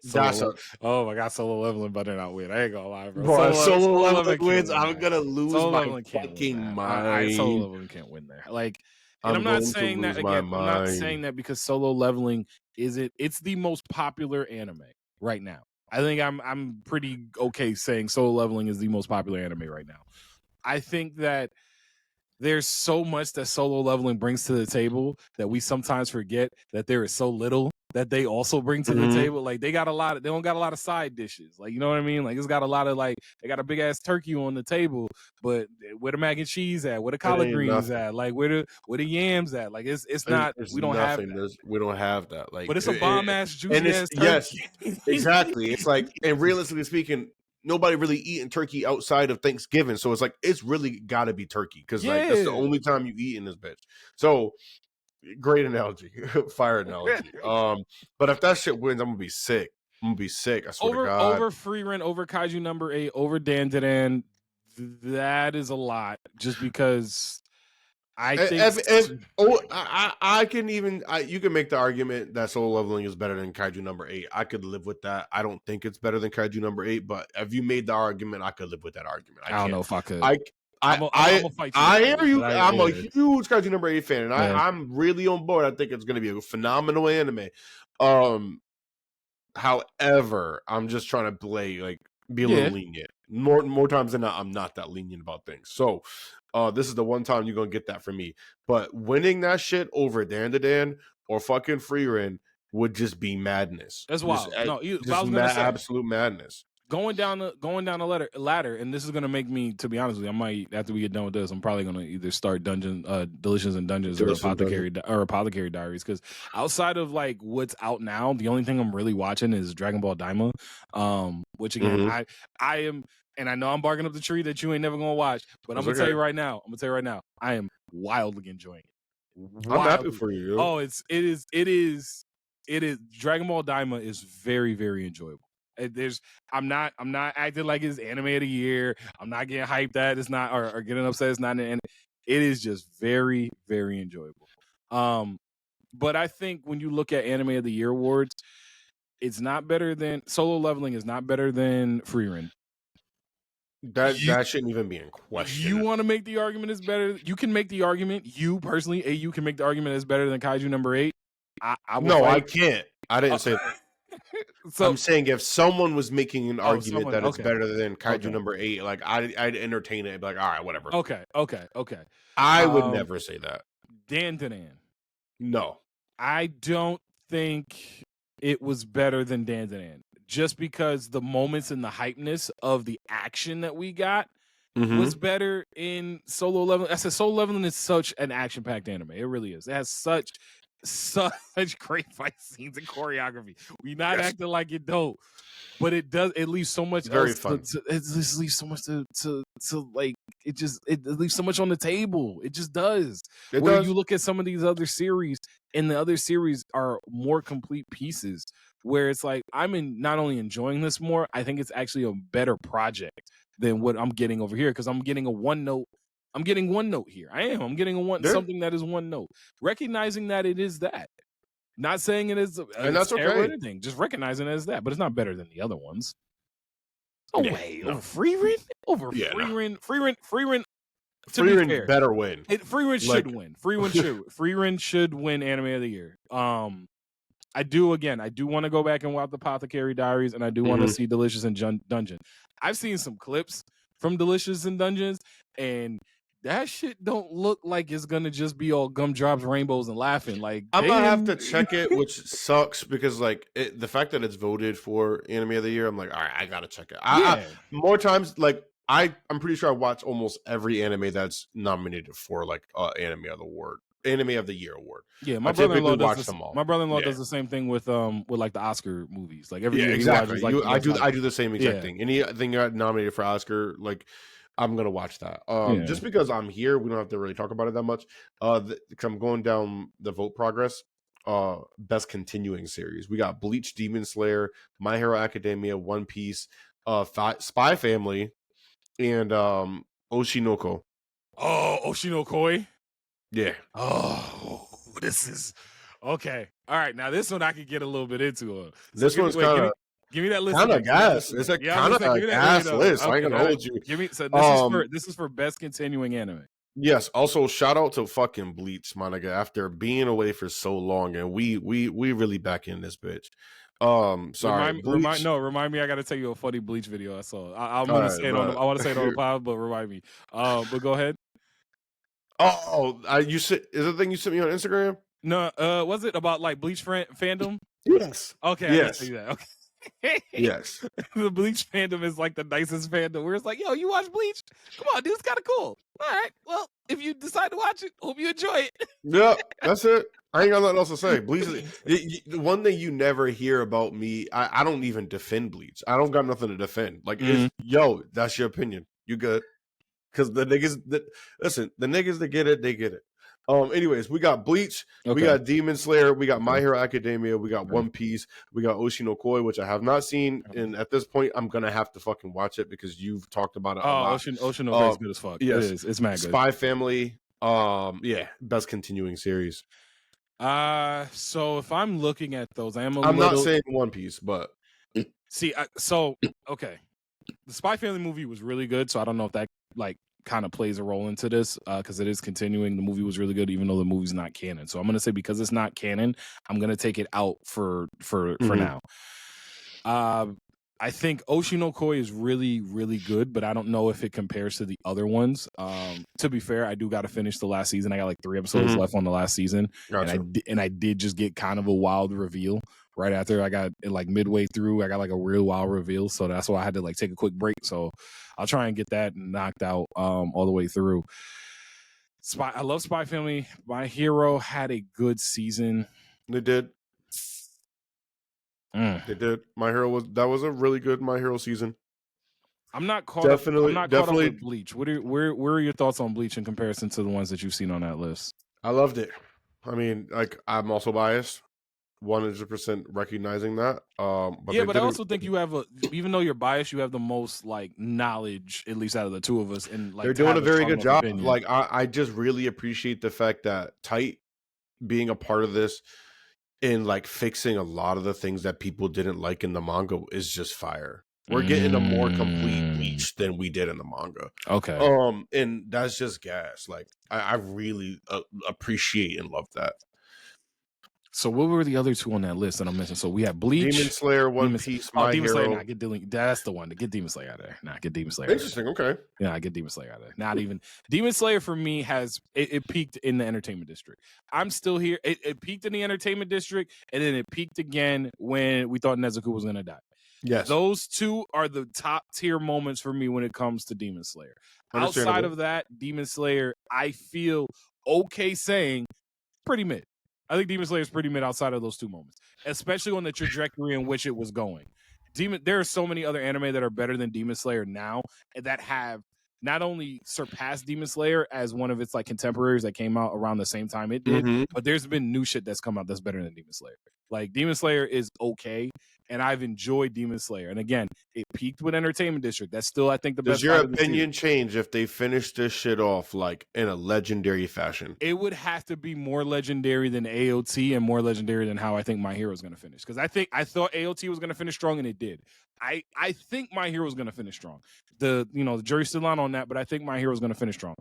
that's oh my God, Solo Leveling better not win. I ain't gonna lie, bro. Solo Leveling wins. I'm gonna lose my fucking mind. Solo Leveling can't win there. Like, and I'm not saying that again. I'm not saying that because Solo Leveling it's the most popular anime right now. I think I'm pretty okay saying Solo Leveling is the most popular anime right now. I think that there's so much that Solo Leveling brings to the table that we sometimes forget that there is so little that they also bring to the table. Like they don't got a lot of side dishes. Like, you know what I mean? Like it's got a lot of they got a big ass turkey on the table, but where the mac and cheese at? Where the collard greens at? Like where the yams at? Like it's not. We don't have that. We don't have that. Like, but it's a bomb ass juicy ass turkey. Yes, exactly. It's like, and realistically speaking, nobody really eating turkey outside of Thanksgiving, so it's like it's really got to be turkey because like that's the only time you eat in this bitch. So great analogy, fire analogy. But if that shit wins, I'm gonna be sick. I swear to God. Over Frieren, over Kaiju number 8, over Dan Dan. That is a lot, just because I think I can even you can make the argument that Solo Leveling is better than Kaiju number 8. I could live with that. I don't think it's better than Kaiju number 8, but if you made the argument, I could live with that argument. I don't know if I could. I hear you. I'm a huge Kaiju number 8 fan, and I'm really on board. I think it's going to be a phenomenal anime. However, I'm just trying to be a little lenient. More times than not, I'm not that lenient about things. So, this is the one time you're gonna get that from me. But winning that shit over Dan to Dan or fucking Frieren would just be madness. That's wild. Absolute madness. Going down the ladder, and this is gonna make me, to be honest with you, I might, after we get done with this, I'm probably gonna either start Delicious in Dungeons or Apothecary Diaries, because outside of like what's out now, the only thing I'm really watching is Dragon Ball Daima, which again I am, and I know I'm barking up the tree that you ain't never gonna watch, but I'm gonna tell you right now, I am wildly enjoying it. I'm happy for you. Oh, it is. Dragon Ball Daima is very, very enjoyable. I'm not acting like it's anime of the year. I'm not getting hyped that it's not, or getting upset it's not an anime. It is just very, very enjoyable. But I think when you look at anime of the year awards, it's not better than Solo Leveling is not better than Frieren. That shouldn't even be in question. You want to make the argument is better? You can make the argument. You personally, AU can make the argument is better than Kaiju number 8. I can't. I didn't say that. So, I'm saying if someone was making an argument that it's better than Kaiju number 8, like I'd entertain it. I'd be like, all right, whatever. Okay. I would never say that. Dan. No. I don't think it was better than Dan. Just because the moments and the hypeness of the action that we got was better in Solo Leveling. I said Solo Leveling is such an action-packed anime. It really is. It has such great fight scenes and choreography. We not acting like it don't, but it does. It leaves so much. Very fun. It just leaves so much to like. It leaves so much on the table. It just does. When you look at some of these other series, and the other series are more complete pieces, where it's like I'm not only enjoying this more, I think it's actually a better project than what I'm getting over here because I'm getting a one note. I'm getting one note here. I'm getting something that is one note. Recognizing that it is that. Not saying it is and that's okay. Or anything. Just recognizing it as that. But it's not better than the other ones. Oh wait. Over Freerin? Freerin. To be fair, better win. Freerin should win. Freerin should win Anime of the Year. I do want to go back and watch the Apothecary Diaries, and I do want to see Delicious in Dungeon. I've seen some clips from Delicious in Dungeons, and that shit don't look like it's gonna just be all gumdrops, rainbows, and laughing. Like I'm gonna have to check it, which sucks because like the fact that it's voted for Anime of the Year, I'm like, all right, I gotta check it. I more times like I'm pretty sure I watch almost every anime that's nominated for like Anime of the Year award. Yeah, my brother-in-law does them all. My brother-in-law does the same thing with like the Oscar movies. Like every year, exactly. Watches, like, I do the same exact thing. Anything got nominated for Oscar, like I'm gonna watch that. Just because I'm here, we don't have to really talk about it that much. Because I'm going down the vote progress. Best continuing series. We got Bleach, Demon Slayer, My Hero Academia, One Piece, Spy Family, and Oshinoko. Oh, Oshinokoi. Yeah. Oh, this is okay. All right, now this one I could get a little bit into. This one's kind of give me that list. Kind of gas. It's a kind of a gas list. I ain't gonna hold you. Give me. So this is for best continuing anime. Yes. Also, shout out to fucking Bleach, my nigga. After being away for so long, and we really back in this bitch. Sorry. Remind me. I got to tell you a funny Bleach video I saw. I'm gonna say it on. I want to say it on the pod, but remind me. But go ahead. You said is the thing you sent me on Instagram? No, was it about like Bleach fandom? Yes. Okay, yes. I tell you that. Okay. Yes. The Bleach fandom is like the nicest fandom where it's like, yo, you watch Bleach? Come on, dude, it's kind of cool. All right, well, if you decide to watch it, hope you enjoy it. Yeah, that's it. I ain't got nothing else to say. Bleach is the one thing you never hear about me. I don't even defend Bleach. I don't got nothing to defend. Like, yo, that's your opinion. You good. Because the niggas that get it, they get it. Anyways, we got Bleach, we got Demon Slayer, we got My Hero Academia, we got One Piece, we got Oshinokoi, which I have not seen, and at this point, I'm gonna have to fucking watch it because you've talked about it a lot. Oshinokoi is good as fuck. Yes. It is. It's mad good. Spy Family, best continuing series. So if I'm looking at those, I'm not saying One Piece, but see, okay, the Spy Family movie was really good, so I don't know if that like kind of plays a role into this because it is continuing. The movie was really good, even though the movie's not canon. So I'm gonna say because it's not canon, I'm gonna take it out for now. I think Oshinokoi is really, really good, but I don't know if it compares to the other ones. To be fair, I do got to finish the last season. I got like 3 episodes left on the last season, and I did just get kind of a wild reveal right after. I got like midway through, I got like a real wild reveal, so that's why I had to like take a quick break. So I'll try and get that knocked out all the way through. I love Spy Family. My Hero had a good season. They did. They did. My Hero was a really good My Hero season. I'm not caught up with Bleach. Where are your thoughts on Bleach in comparison to the ones that you've seen on that list? I loved it. I mean, like I'm also biased, 100% recognizing that. But I also think you have even though you're biased, you have the most like knowledge, at least out of the two of us, and like they're doing a very good job. Opinion. Like I just really appreciate the fact that Tight being a part of this. And like fixing a lot of the things that people didn't like in the manga is just fire. We're getting a more complete Bleach than we did in the manga. Okay. And that's just gas. Like I really appreciate and love that. So what were the other two on that list that I mentioned? So we have Bleach, Demon Slayer, One Piece, My Demon Hero. Slayer. Nah, that's the one. To get Demon Slayer out of there. Nah, get Demon Slayer. Interesting. Okay. Yeah, get Demon Slayer out of there. Not even Demon Slayer for me has it peaked in the entertainment district. I'm still here. It peaked in the entertainment district, and then it peaked again when we thought Nezuko was gonna die. Yes, those two are the top tier moments for me when it comes to Demon Slayer. Outside of that, Demon Slayer, I feel okay saying pretty mid. I think Demon Slayer is pretty mid outside of those two moments, especially on the trajectory in which it was going. There are so many other anime that are better than Demon Slayer now that have not only surpassed Demon Slayer as one of its like contemporaries that came out around the same time it did, but there's been new shit that's come out that's better than Demon Slayer. Like Demon Slayer is okay, and I've enjoyed Demon Slayer. And again, it peaked with Entertainment District. That's still, I think, the best. Does your opinion change if they finish this shit off like in a legendary fashion? It would have to be more legendary than AOT and more legendary than how I think My Hero is going to finish. Because I thought AOT was going to finish strong, and it did. I think My Hero is going to finish strong. The jury's still on that, but I think My Hero is going to finish strong.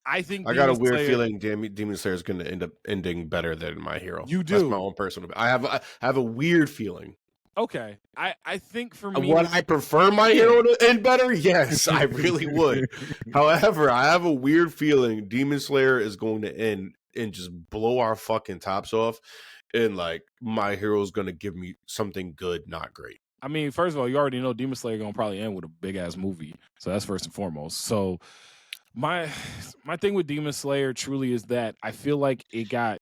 I got a weird feeling Demon Slayer is going to end up ending better than My Hero. You do. That's my own personal. I have a weird feeling. Okay, I think for me, would I prefer My Hero to end better? Yes, I really would. However, I have a weird feeling Demon Slayer is going to end and just blow our fucking tops off, and like My Hero is going to give me something good, not great. I mean, first of all, you already know Demon Slayer going to probably end with a big ass movie, so that's first and foremost. So my thing with Demon Slayer truly is that I feel like it got,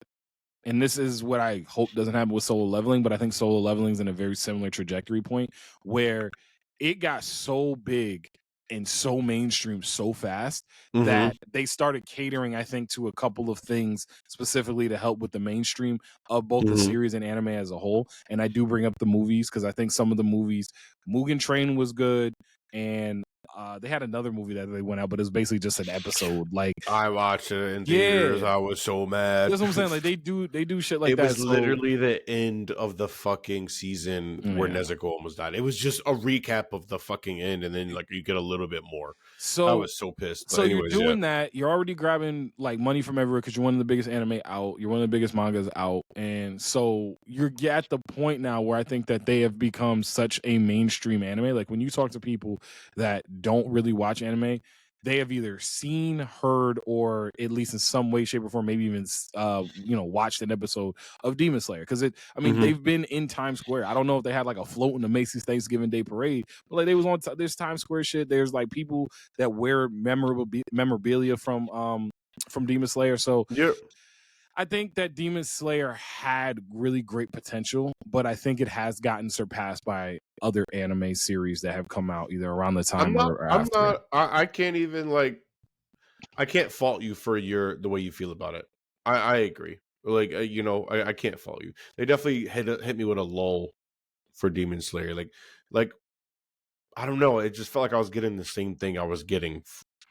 and this is what I hope doesn't happen with Solo Leveling, but I think Solo Leveling is in a very similar trajectory point where it got so big and so mainstream so fast that they started catering, I think, to a couple of things specifically to help with the mainstream of both the series and anime as a whole. And I do bring up the movies because I think some of the movies, Mugen Train was good, and they had another movie that they went out, but it was basically just an episode. Like I watched it in theaters. I was so mad. That's what I'm saying. Like they do shit like that. It was literally so... the end of the fucking season where Nezuko almost died. It was just a recap of the fucking end, and then like you get a little bit more. So I was so pissed. But so anyways, you're doing that. You're already grabbing like money from everywhere because you're one of the biggest anime out. You're one of the biggest mangas out, and so you're at the point now where I think that they have become such a mainstream anime. Like when you talk to people that don't really watch anime, they have either seen, heard, or at least in some way, shape, or form, maybe even watched an episode of Demon Slayer. Because they've been in Times Square. I don't know if they had like a float in the Macy's Thanksgiving Day Parade, but like they was on this Times Square shit. There's like people that wear memorabilia from Demon Slayer. So yeah. I think that Demon Slayer had really great potential, but I think it has gotten surpassed by other anime series that have come out either around the time or after. I can't even I can't fault you for the way you feel about it. I agree. Like I can't fault you. They definitely hit me with a lull for Demon Slayer. Like I don't know. It just felt like I was getting the same thing I was getting.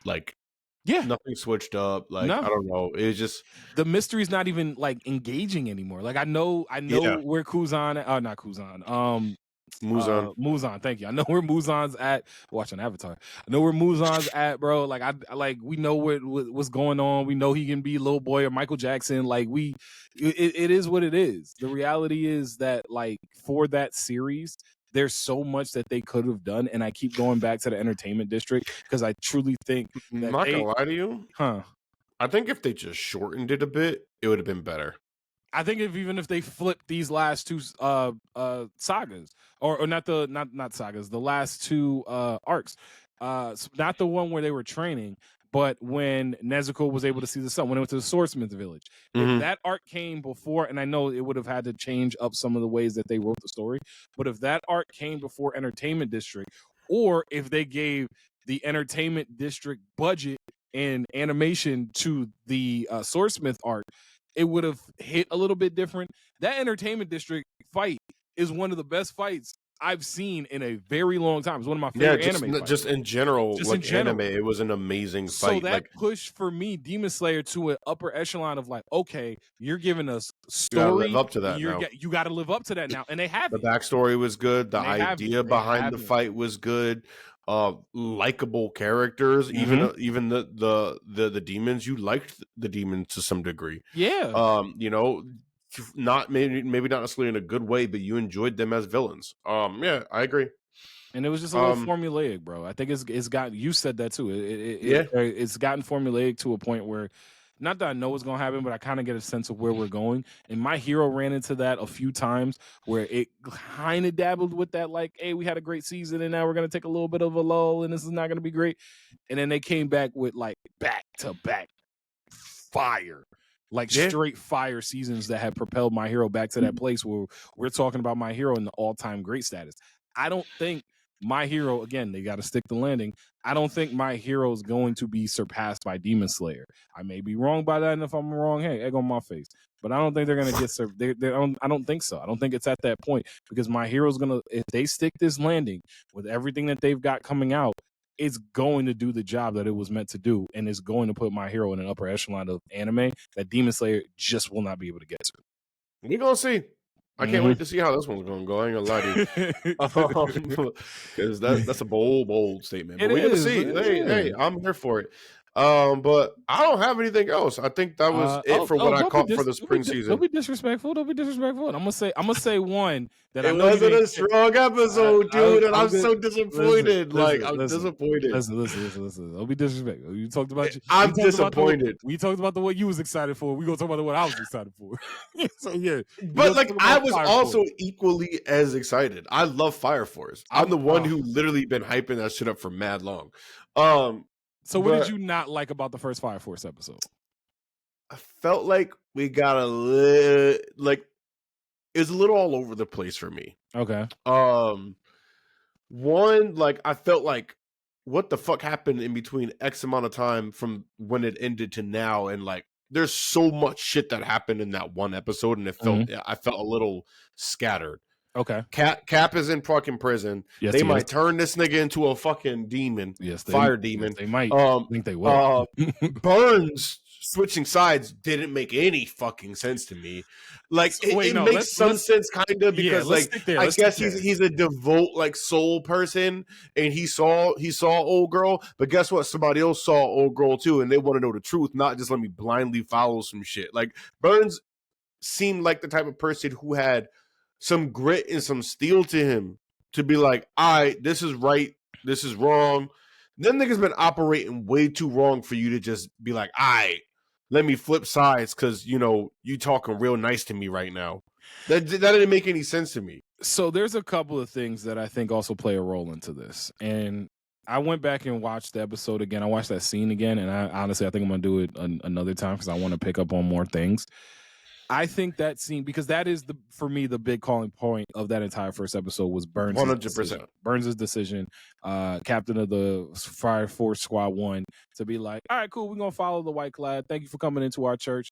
Nothing switched up. Like I don't know. It's just the mystery's not even like engaging anymore. Like I know where Kuzan, not Kuzan, Muzan, thank you. I know where Muzan's at. Watching Avatar. I know where Muzan's at, bro. Like we know what's going on. We know he can be Lil Boy or Michael Jackson. Like it is what it is. The reality is that like for that series, there's so much that they could have done, and I keep going back to the entertainment district because I truly think that I'm not gonna lie to you. I think if they just shortened it a bit, it would have been better. I think even if they flipped these last two sagas, or not sagas, the last two arcs, not the one where they were training, but when Nezuko was able to see the sun, when it went to the Swordsmith village. If that arc came before, and I know it would have had to change up some of the ways that they wrote the story, but if that arc came before Entertainment District, or if they gave the Entertainment District budget and animation to the Swordsmith arc, it would have hit a little bit different. That Entertainment District fight is one of the best fights I've seen in a very long time. It's one of my favorite anime fights. Just in general, Just like in general. anime, it was an amazing So fight. that Like pushed for me Demon Slayer to an upper echelon of like, okay, you're giving us you gotta live story. up to that now. You got to live up to that now, and they have The it. backstory was good. The And they have idea it. They behind have the it. fight was good. Likable characters. Even the demons. You liked the demons to some degree. Yeah. You know, not maybe not necessarily in a good way, but you enjoyed them as villains. Yeah, I agree. And it was just a little formulaic, bro. I think it's got. You said that too. It's gotten formulaic to a point where, not that I know what's gonna happen, but I kind of get a sense of where we're going. And My Hero ran into that a few times where it kind of dabbled with that, like, hey, we had a great season, and now we're gonna take a little bit of a lull, and this is not gonna be great. And then they came back with like back to back fire. Like straight fire seasons that had propelled My Hero back to that place where we're talking about My Hero in the all-time great status. I don't think My Hero, again, they got to stick the landing. I don't think My Hero is going to be surpassed by Demon Slayer. I may be wrong by that, and if I'm wrong, hey, egg on my face. But I don't think they're going to get I don't think so. I don't think it's at that point because My Hero's going to, if they stick this landing with everything that they've got coming out, it's going to do the job that it was meant to do, and it's going to put My Hero in an upper echelon of anime that Demon Slayer just will not be able to get to. We're going to see. I can't wait to see how this one's going to go. I ain't gonna lie to you. Because that's a bold statement. But we're going to see. Hey, I'm here for it. But I don't have anything else. I think that was it for what I caught for the spring season. Don't be disrespectful. Don't be disrespectful. I'm gonna say one that it wasn't a strong episode, dude, and I'm so disappointed. I'm disappointed. Listen. Don't be disrespectful. You talked about. I'm disappointed. We talked about the what you was excited for. We gonna talk about the what I was excited for. So yeah, but like I was also equally as excited. I love Fire Force. I'm the one who literally been hyping that shit up for mad long. So what did you not like about the first Fire Force episode? I felt like we got a little like it was a little all over the place for me. Okay. One, like I felt like what the fuck happened in between X amount of time from when it ended to now, and like there's so much shit that happened in that one episode, and it felt I felt a little scattered. Okay. Cap is in fucking prison. Yes, they might turn this nigga into a fucking demon. Yes, fire demon. They might. I think they will. Burns switching sides didn't make any fucking sense to me. Like it makes some sense kind of because I guess he's a devout like soul person and he saw old girl, but guess what? Somebody else saw old girl too, and they want to know the truth, not just let me blindly follow some shit. Like Burns seemed like the type of person who had some grit and some steel to him to be like, all right, this is right, this is wrong. Them niggas been operating way too wrong for you to just be like, all right, let me flip sides because, you talking real nice to me right now. That didn't make any sense to me. So there's a couple of things that I think also play a role into this. And I went back and watched the episode again. I watched that scene again. And I honestly think I'm going to do it another time because I want to pick up on more things. I think that scene, because that is for me the big calling point of that entire first episode was Burns' 100%. Burns' decision, captain of the Fire Force Squad 1, to be like, all right, cool, we're gonna follow the white clad. Thank you for coming into our church,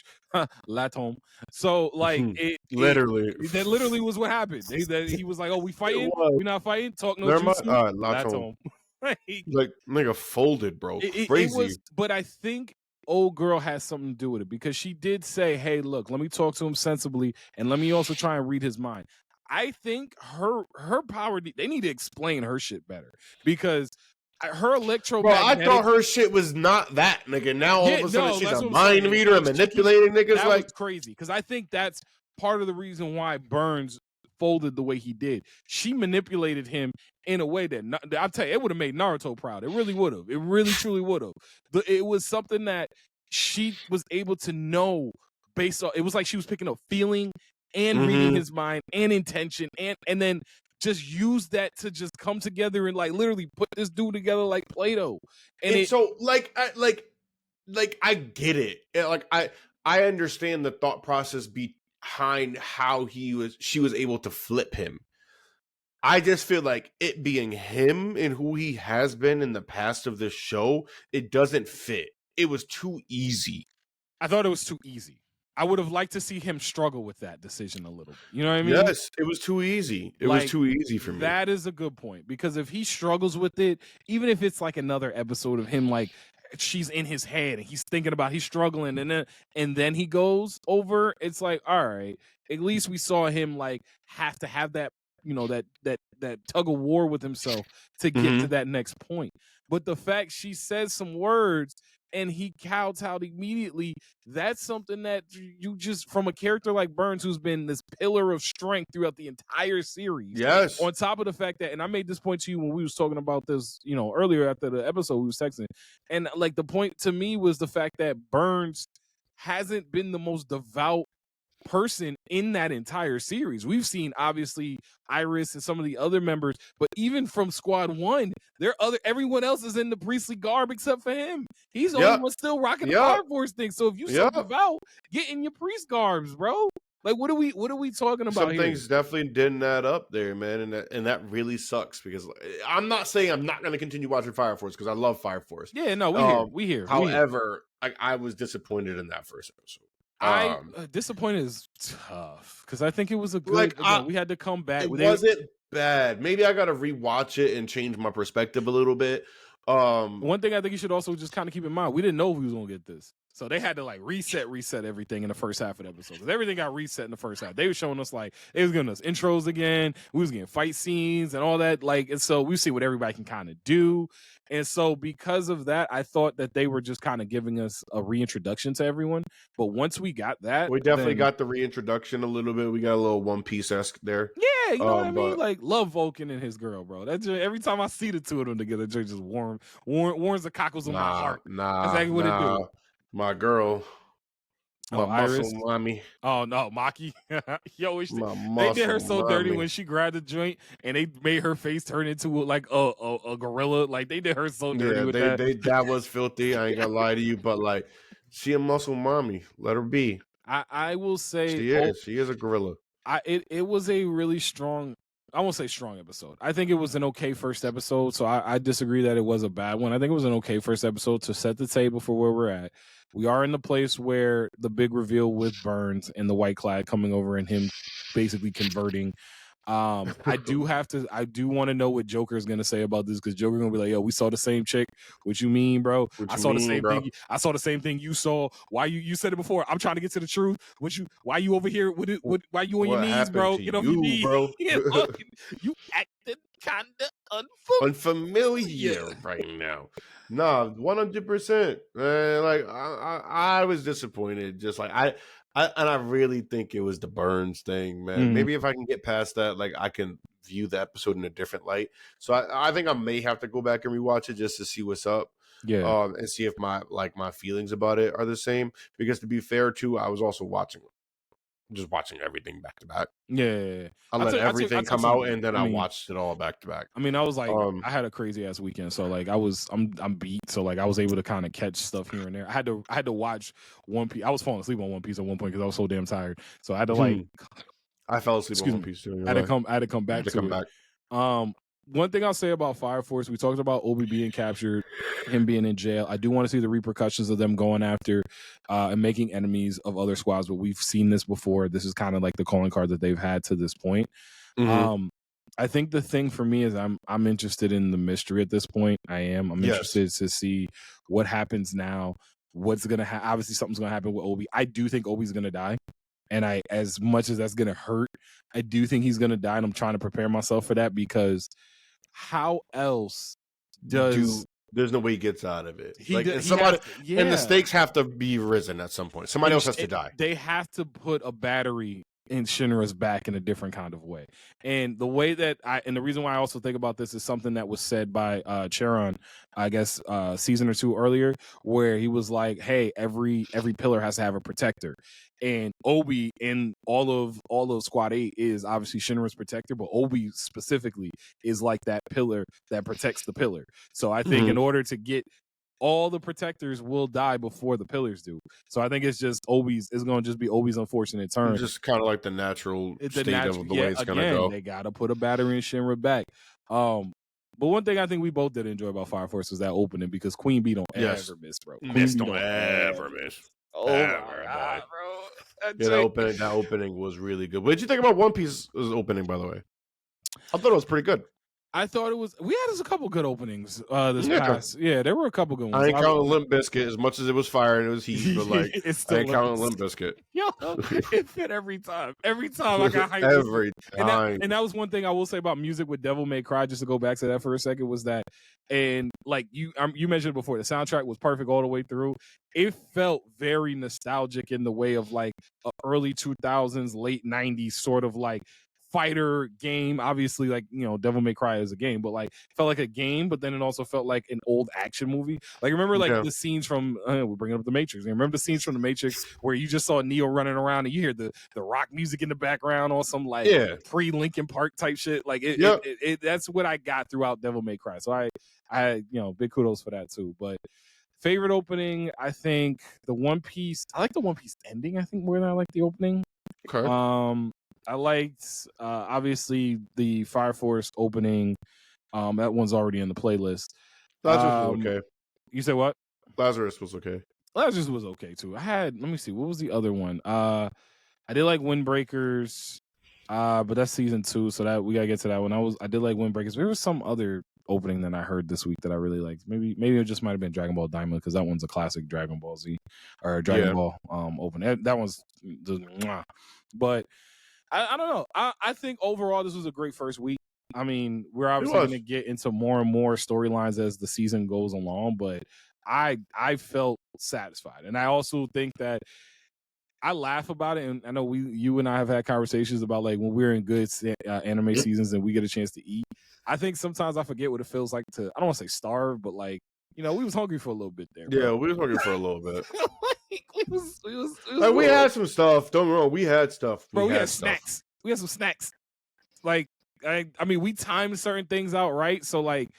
Latom. So like, that literally was what happened. He was like, oh, we fighting? We not fighting? Talk no jutsu? Latom. Like nigga folded, bro. Crazy. But I think old girl has something to do with it because she did say, hey, look, let me talk to him sensibly and let me also try and read his mind. I think her power, they need to explain her shit better because her electromagnetic... Bro, I thought her shit was not that, nigga. Now all of a sudden she's a mind reader and manipulating niggas. That was crazy because I think that's part of the reason why Burns folded the way he did. She manipulated him in a way that I'll tell you, it would have made Naruto proud. It really would have. It really truly would have. It was something that she was able to know based on. It was like she was picking up feeling and reading his mind and intention and then just use that to just come together and like literally put this dude together like Play-Doh. And so I get it. Like I understand the thought process behind how she was able to flip him. I just feel like it being him and who he has been in the past of this show, it doesn't fit. It was too easy. I thought it was too easy. I would have liked to see him struggle with that decision a little bit. You know what I mean? Yes, it was too easy. It was too easy for me. That is a good point, because if he struggles with it, even if it's like another episode of him, like she's in his head and he's thinking about, he's struggling, and then he goes over, it's like, all right, at least we saw him like have to have that, that tug of war with himself to get to that next point. But the fact she says some words and he kowtowed immediately, that's something that you just, from a character like Burns, who's been this pillar of strength throughout the entire series. Yes. On top of the fact that, and I made this point to you when we was talking about this, earlier after the episode, we was texting, and like the point to me was the fact that Burns hasn't been the most devout person in that entire series. We've seen obviously Iris and some of the other members, but even from Squad 1, everyone else is in the priestly garb except for him. He's the only one still rocking the Fire Force thing. So if you so devout, get in your priest garbs, bro. Like, what are we talking about? Some here? things definitely didn't add up there, man, and that really sucks, because I'm not saying I'm not going to continue watching Fire Force, because I love Fire Force. Yeah, no, we here. However, I was disappointed in that first episode. Disappointed is tough, because I think it was a good. We had to come back. It wasn't bad. Maybe I got to rewatch it and change my perspective a little bit. One thing I think you should also just kind of keep in mind: we didn't know if we was gonna get this, so they had to like reset everything in the first half of the episode, because everything got reset in the first half. They were showing us like they was giving us intros again. We was getting fight scenes and all that. Like, and so we see what everybody can kind of do. And so because of that, I thought that they were just kind of giving us a reintroduction to everyone. But once we got that, we definitely got the reintroduction a little bit. We got a little One Piece-esque there. Yeah, you know what I mean? Like, love Vulcan and his girl, bro. That's just, every time I see the two of them together, it just warms the cockles of my heart. That's exactly what it do. My girl. Oh, muscle Iris? mommy. Oh no, Maki. Yo, they did her so dirty when she grabbed the joint and they made her face turn into like a gorilla. Like, they did her so dirty with that. That was filthy. I ain't gonna lie to you, but like, she a muscle mommy. Let her be. I will say she is a gorilla. It was a really strong, I won't say strong episode. I think it was an okay first episode. So I disagree that it was a bad one. I think it was an okay first episode to set the table for where we're at. We are in the place where the big reveal with Burns and the White Clad coming over and him basically converting. I do want to know what Joker is gonna say about this, because Joker's gonna be like, "Yo, we saw the same chick. What you mean, bro? I saw the same thing. I saw the same thing you saw. Why you said it before? I'm trying to get to the truth. Why you over here? Why you on your knees, bro? Get off your knees, bro. You acting kind of unfamiliar right now. No, 100%. Like, I was disappointed. Just like I really think it was the Burns thing, man. Maybe if I can get past that, like, I can view the episode in a different light. So I think I may have to go back and rewatch it just to see what's up. Yeah. And see if my feelings about it are the same. Because to be fair too, I was also watching everything back to back. Yeah. I let everything come out, and then I watched it all back to back. I mean, I was like, I had a crazy ass weekend, so like I'm beat, so like I was able to kind of catch stuff here and there. I had to watch One Piece. I was falling asleep on One Piece at one point because I was so damn tired. So I had to like, I fell asleep on One Piece too. I had to come back to it. One thing I'll say about Fire Force, we talked about Obi being captured, him being in jail. I do want to see the repercussions of them going after and making enemies of other squads, but we've seen this before. This is kind of like the calling card that they've had to this point. I think the thing for me is I'm interested in the mystery at this point. I'm interested to see what happens now. What's gonna happen? Obviously, something's gonna happen with Obi. I do think Obi's gonna die. And as much as that's going to hurt, I do think he's going to die. And I'm trying to prepare myself for that, because how else there's no way he gets out of it. And the stakes have to be risen at some point. Somebody else has to die. They have to put a battery in Shinra's back in a different kind of way. And the way that and the reason why I also think about this is something that was said by Charon, I guess, season or two earlier, where he was like, hey, every pillar has to have a protector. And Obi in all of Squad 8 is obviously Shinra's protector, but Obi specifically is like that pillar that protects the pillar. So I think in order to get all the protectors will die before the pillars do. So I think it's going to just be Obi's unfortunate turn. It's just kind of like the natural state of the way it's going to go. They got to put a battery in Shinra back. But one thing I think we both did enjoy about Fire Force was that opening, because Queen Bee don't ever miss, bro. Don't ever miss. Oh my God, bro. That opening was really good. What did you think about One Piece's opening, by the way? I thought it was pretty good. I thought it was. We had a couple good openings this past. Yeah, there were a couple good ones. I ain't counting Limp Bizkit as much as it was fire and it was heat, but like I ain't counting Limp Bizkit. Yo, it fit every time. Every time I got hyped. Every time. And that was one thing I will say about music with Devil May Cry. Just to go back to that for a second, was that, and like you mentioned before, the soundtrack was perfect all the way through. It felt very nostalgic in the way of like a early 2000s, late 90s sort of like fighter game. Obviously, like, you know, Devil May Cry is a game, but like felt like a game, but then it also felt like an old action movie. Like, remember like the scenes from we're bringing up the Matrix. Remember the scenes from the Matrix where you just saw Neo running around and you hear the rock music in the background or some like pre Linkin Park type shit. Like it that's what I got throughout Devil May Cry. So I you know, big kudos for that too. But favorite opening, I think the One Piece. I like the One Piece ending, I think, more than I like the opening. Okay. I liked obviously the Fire Force opening. That one's already in the playlist. Lazarus was okay. You said what? Lazarus was okay. Lazarus was okay too. Let me see, what was the other one? I did like Windbreakers, but that's season 2, so that we gotta get to that one. I did like Windbreakers. There was some other opening that I heard this week that I really liked. Maybe it just might have been Dragon Ball Diamond, because that one's a classic Dragon Ball Z or Dragon Ball opening. That one's but I don't know. I think overall this was a great first week. I mean, we're obviously going to get into more and more storylines as the season goes along, but I felt satisfied. And I also think that I laugh about it, and I know you and I have had conversations about like when we're in good anime seasons and we get a chance to eat. I think sometimes I forget what it feels like to, I don't want to say starve, but like, you know, we was hungry for a little bit there. Bro. Yeah, we was hungry for a little bit. we had some stuff. Don't get me wrong, we had stuff. We had snacks. We had some snacks. Like, I mean, we timed certain things out, right? So like,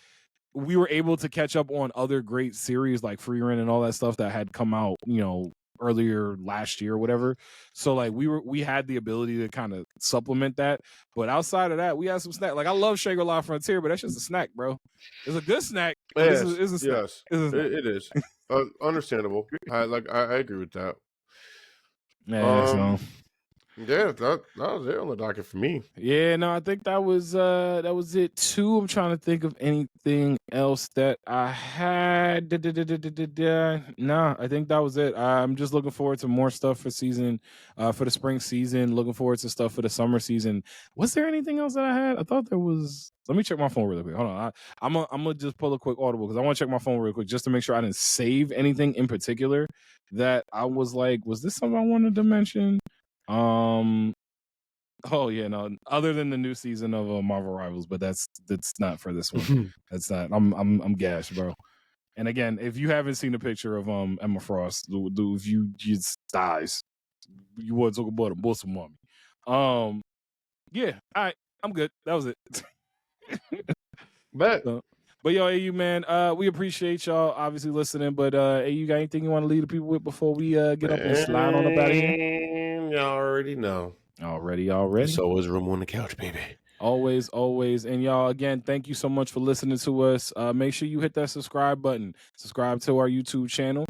we were able to catch up on other great series like Free Rent and all that stuff that had come out, you know, earlier last year or whatever. So like we had the ability to kind of supplement that. But outside of that, we had some snack. Like, I love Shangri-La Frontier, but that's just a snack, bro. It's a good snack. Yes, it's a snack. Yes, it is. Understandable. I agree with that. Yeah, yeah, that was it on the docket for me. Yeah, no, I think that was it too. I'm trying to think of anything else that I had. Nah, I think that was it. I'm just looking forward to more stuff for the spring season. Looking forward to stuff for the summer season. Was there anything else that I had? I thought there was. Let me check my phone really quick. Hold on. I'm gonna just pull a quick audible because I want to check my phone real quick just to make sure I didn't save anything in particular that I was like, was this something I wanted to mention? Oh yeah, no. Other than the new season of Marvel Rivals, but that's not for this one. That's not. I'm gashed, bro. And again, if you haven't seen a picture of Emma Frost, if you just dies, you want to talk about a bosom mommy. Yeah. All right. I'm good. That was it. Bet. But yo, AU man, we appreciate y'all obviously listening. But AU, got anything you want to leave the people with before we get up and slide on up out of here? You already know. Already. There's always room on the couch, baby. Always. And y'all, again, thank you so much for listening to us. Make sure you hit that subscribe button. Subscribe to our YouTube channel.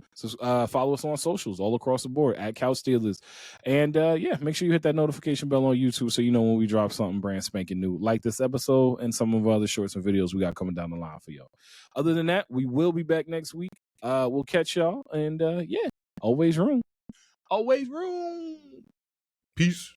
Follow us on socials all across the board at Couch Steelers. And make sure you hit that notification bell on YouTube so you know when we drop something brand spanking new, like this episode and some of our other shorts and videos we got coming down the line for y'all. Other than that, we will be back next week. We'll catch y'all. And always room. Always room. Peace.